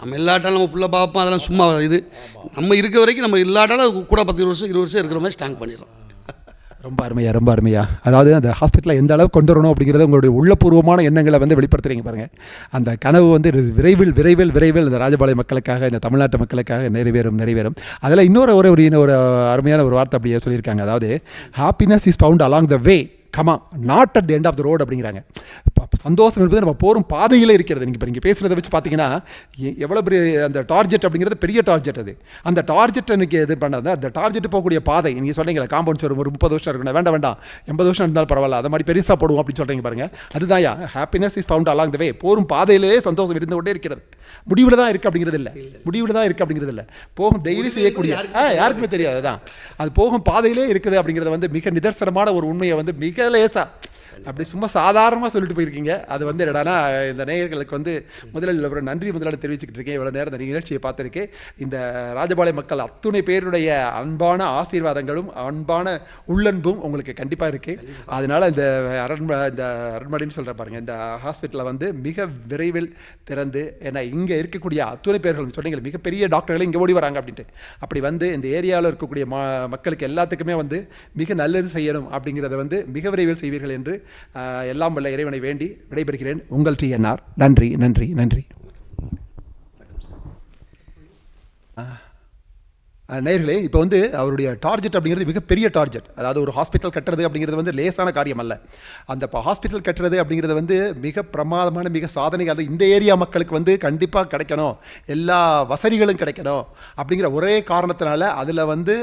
நம்ம இல்லாட்டாலும் நம்ம புள்ள பார்ப்போம், அதெல்லாம் சும்மா இது நம்ம இருக்க வரைக்கும் நம்ம இல்லாட்டாலும் கூட 10 வருஷம் 20 வருஷம் இருக்கிற மாதிரி ஸ்ட்ராங் பண்ணிடுறோம். ரொம்ப அருமையாக, ரொம்ப அருமையாக. அதாவது அந்த ஹாஸ்பிட்டலில் எந்த அளவுக்கு கொண்டு வரணும் அப்படிங்கிறத உங்களுடைய உள்ளபூர்வமான எண்ணங்களை வந்து வெளிப்படுத்துறீங்க பாருங்கள். அந்த கனவு வந்து விரைவில் விரைவில் விரைவில் இந்த ராஜபாளையம் மக்களுக்காக, இந்த தமிழ்நாட்டு மக்களுக்காக நிறைவேறும். அதில் இன்னொரு அருமையான ஒரு வார்த்தை அப்படியே சொல்லியிருக்காங்க. அதாவது happiness is found along the way, comma not at the end of the road அப்படிங்கிறாங்க. சந்தோஷம் என்பது நம்ம போகும் பாதையில் இருக்கிறது. நீங்கள் இப்போ நீங்கள் பேசுகிறத வச்சு பார்த்தீங்கன்னா எவ்வளோ பெரிய அந்த டார்கெட் அப்படிங்கிறது பெரிய டார்கெட். அது அந்த டார்கெட் எனக்கு இது பண்ணாது. அந்த டார்கெட் போகக்கூடிய பாதை நீங்கள் சொன்னீங்களா, காம்பவுண்ட்ஸ் ஒரு 30 வருஷம் இருக்கணும், வேண்டாம் 80 வருஷம் இருந்தாலும் பரவாயில்ல, அது மாதிரி பெருசாக போடுவோம் அப்படின்னு சொல்கிறீங்க பாருங்கள். அதுதான் happiness is found along the way. போகும் பாதையிலே சந்தோஷம் இருந்து கொண்டே இருக்கிறது. முடிவில் தான் இருக்குது அப்படிங்கிறது இல்லை, போகும் டெய்லி செய்யக்கூடிய யாருக்குமே தெரியாது. அதுதான் அது போகும் பாதையிலே இருக்குது அப்படிங்கிறது வந்து மிக நிதர்சனமான ஒரு உண்மையை வந்து மிக லேசாக அப்படி சும்மா சாதாரணமாக சொல்லிட்டு போயிருக்கீங்க. அது வந்து என்னடானா, இந்த நேயர்களுக்கு வந்து முதலில் ஒரு நன்றி தெரிவிச்சுக்கிட்டு இருக்கேன். இவ்வளோ நேரம் இந்த நிகழ்ச்சியை பார்த்துருக்கேன். இந்த ராஜபாளையம் மக்கள் அத்துணை பேருடைய அன்பான ஆசீர்வாதங்களும் அன்பான உள்ளன்பும் உங்களுக்கு கண்டிப்பாக இருக்குது. அதனால் இந்த அரண்மனைன்னு சொல்கிற பாருங்கள், இந்த ஹாஸ்பிட்டலை வந்து மிக விரைவில் திறந்து, ஏன்னா இங்கே இருக்கக்கூடிய அத்துணை பேர்கள் சொன்னீங்க மிகப்பெரிய டாக்டர்கள் இங்கே ஓடி வராங்க அப்படின்ட்டு, அப்படி வந்து இந்த ஏரியாவில் இருக்கக்கூடிய மக்களுக்கு எல்லாத்துக்குமே வந்து மிக நல்லது செய்யணும் அப்படிங்கிறத வந்து மிக விரைவில் செய்வீர்கள் என்று எல்லாம் வல்ல இறைவனை வேண்டி விடைபெறுகிறேன். உங்கள் TNR. நன்றி நன்றி நன்றி. நேயர்களே, இப்போ வந்து அவருடைய டார்கெட் அப்படிங்கிறது மிகப்பெரிய டார்கெட். அதாவது ஒரு ஹாஸ்பிட்டல் கட்டுறது அப்படிங்கிறது வந்து லேசான காரியம் அல்ல. அந்த ஹாஸ்பிட்டல் கட்டுறது அப்படிங்கிறது வந்து மிக பிரமாதமான மிக சாதனை. அது இந்த ஏரியா மக்களுக்கு வந்து கண்டிப்பாக கிடைக்கணும், எல்லா வசதிகளும் கிடைக்கணும் அப்படிங்கிற ஒரே காரணத்தினால அதில் வந்து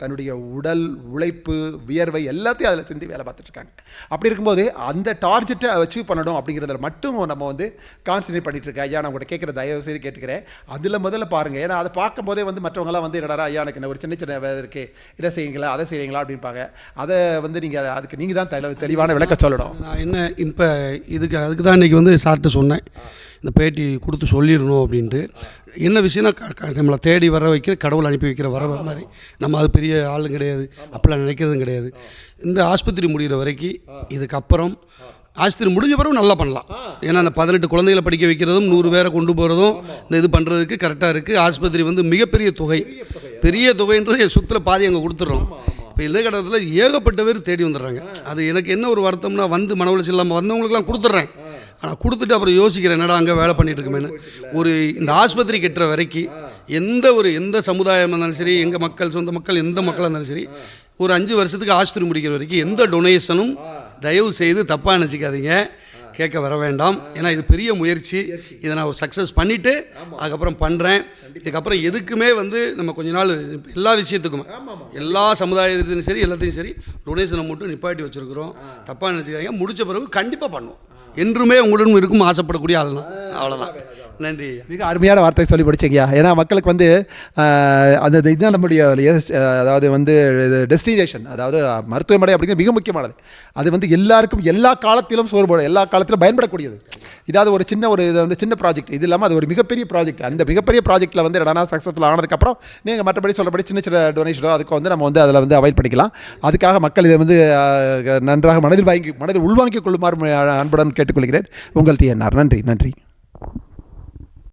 தன்னுடைய உடல் உழைப்பு வியர்வை எல்லாத்தையும் அதில் சிந்தி வேலை பார்த்துட்ருக்காங்க. அப்படி இருக்கும்போது அந்த டார்கெட்டை அச்சீவ் பண்ணணும் அப்படிங்கிறத மட்டும் நம்ம வந்து கான்சன்ட்ரேட் பண்ணிகிட்டு இருக்கேன். ஐயா, நான் உங்கள்கிட்ட கேட்குற தயவு செய்து கேட்டுக்கிறேன், அதில் முதல்ல பாருங்கள். ஏன்னா அதை பார்க்கும் போதே வந்து மற்றவங்களாம் வந்து என்னடா ஐயா எனக்கு ஒரு சின்ன வேலை இருக்குது, இதை செய்யுங்களா அதை செய்யுங்களா அப்படின்பாங்க. அதை வந்து நீங்கள் அதுக்கு நீங்கள் தான் தெளிவான விளக்க சொல்லணும். நான் என்ன இப்போ அதுக்கு தான் இன்றைக்கி வந்து சார்கிட்ட சொன்னேன், இந்த பேட்டி கொடுத்து சொல்லிடணும் அப்படின்ட்டு. என்ன விஷயம்னா, நம்மளை தேடி வர வைக்கிற கடவுள் அனுப்பி வைக்கிற வர மாதிரி நம்ம அது பெரிய ஆளும் கிடையாது, அப்படிலாம் நினைக்கிறதும் கிடையாது. இந்த ஆஸ்பத்திரி முடிகிற வரைக்கும் இதுக்கப்புறம் ஆஸ்பத்திரி முடிஞ்ச பிறகு நல்லா பண்ணலாம். ஏன்னா அந்த 18 குழந்தைகளை படிக்க வைக்கிறதும் 100 பேரை கொண்டு போகிறதும் இந்த இது பண்ணுறதுக்கு கரெக்டாக இருக்குது. ஆஸ்பத்திரி வந்து மிகப்பெரிய தொகை, பெரிய தொகைன்றது என் சுற்றில் பாதி அங்கே கொடுத்துட்றோம். இப்போ இந்த கடத்தில் ஏகப்பட்ட பேர் தேடி வந்துடுறாங்க. அது எனக்கு என்ன ஒரு வருத்தம்னா, வந்து மன உளைச்சல் இல்லாமல் வந்தவங்களுக்குலாம் கொடுத்துட்றேன். ஆனால் கொடுத்துட்டு அப்புறம் யோசிக்கிறேன், என்னடா அங்கே வேலை பண்ணிட்டு இருக்குமேனு. ஒரு இந்த ஆஸ்பத்திரி கட்டுற வரைக்கும் எந்த சமுதாயம் இருந்தாலும் சரி, எங்கள் மக்கள் சொந்த மக்கள் எந்த மக்களாக இருந்தாலும் சரி, ஒரு 5 வருஷத்துக்கு ஆஸ்பத்திரி முடிக்கிற வரைக்கும் எந்த டொனேஷனும் தயவு செய்து தப்பாக நினச்சிக்காதீங்க, கேட்க வர வேண்டாம். ஏன்னா இது பெரிய முயற்சி. இதை நான் ஒரு சக்ஸஸ் பண்ணிவிட்டு அதுக்கப்புறம் பண்ணுறேன். இதுக்கப்புறம் எதுக்குமே வந்து நம்ம கொஞ்ச நாள் எல்லா விஷயத்துக்குமே எல்லா சமுதாயத்தையும் சரி எல்லாத்தையும் சரி டொனேஷனை மட்டும் நிப்பாட்டி வச்சுருக்குறோம். தப்பாக நினச்சிக்காதீங்க. முடித்த பிறகு கண்டிப்பாக பண்ணுவோம். என்றுமே உங்களுடன் இருக்கும் ஆசைப்படக்கூடிய ஆளுனா. அவ்வளோதான். நன்றி. மிக அருமையான வார்த்தை சொல்லி படிச்சிங்கய்யா. ஏன்னா மக்களுக்கு வந்து அந்த இதுதான் நம்முடைய அதாவது வந்து டெஸ்டினேஷன், அதாவது மருத்துவமனை அப்படிங்கிறது மிக முக்கியமானது. அது வந்து எல்லாருக்கும் எல்லா காலத்திலும் சோறுபடும், எல்லா காலத்திலும் பயன்படக்கூடியது. இதாவது ஒரு இது வந்து சின்ன ப்ராஜெக்ட், இது இல்லாமல் அது ஒரு மிகப்பெரிய ப்ராஜெக்ட். அந்த மிகப்பெரிய ப்ராஜெக்ட்டில் வந்து என்னன்னா சக்ஸஸ்ஃபுல் ஆனதுக்கப்புறம் நீங்கள் மற்றபடி சொல்கிறபடி சின்ன டொனேஷனோ அதுக்கு வந்து நம்ம வந்து அதில் வந்து அவாய்ட் பண்ணிக்கலாம். அதுக்காக மக்கள் இதை வந்து நன்றாக மனதில் உள்வாங்கிக் கொள்ளுமாறு அன்புடன் கேட்டுக்கொள்கிறேன். உங்கள் TNR. நன்றி நன்றி.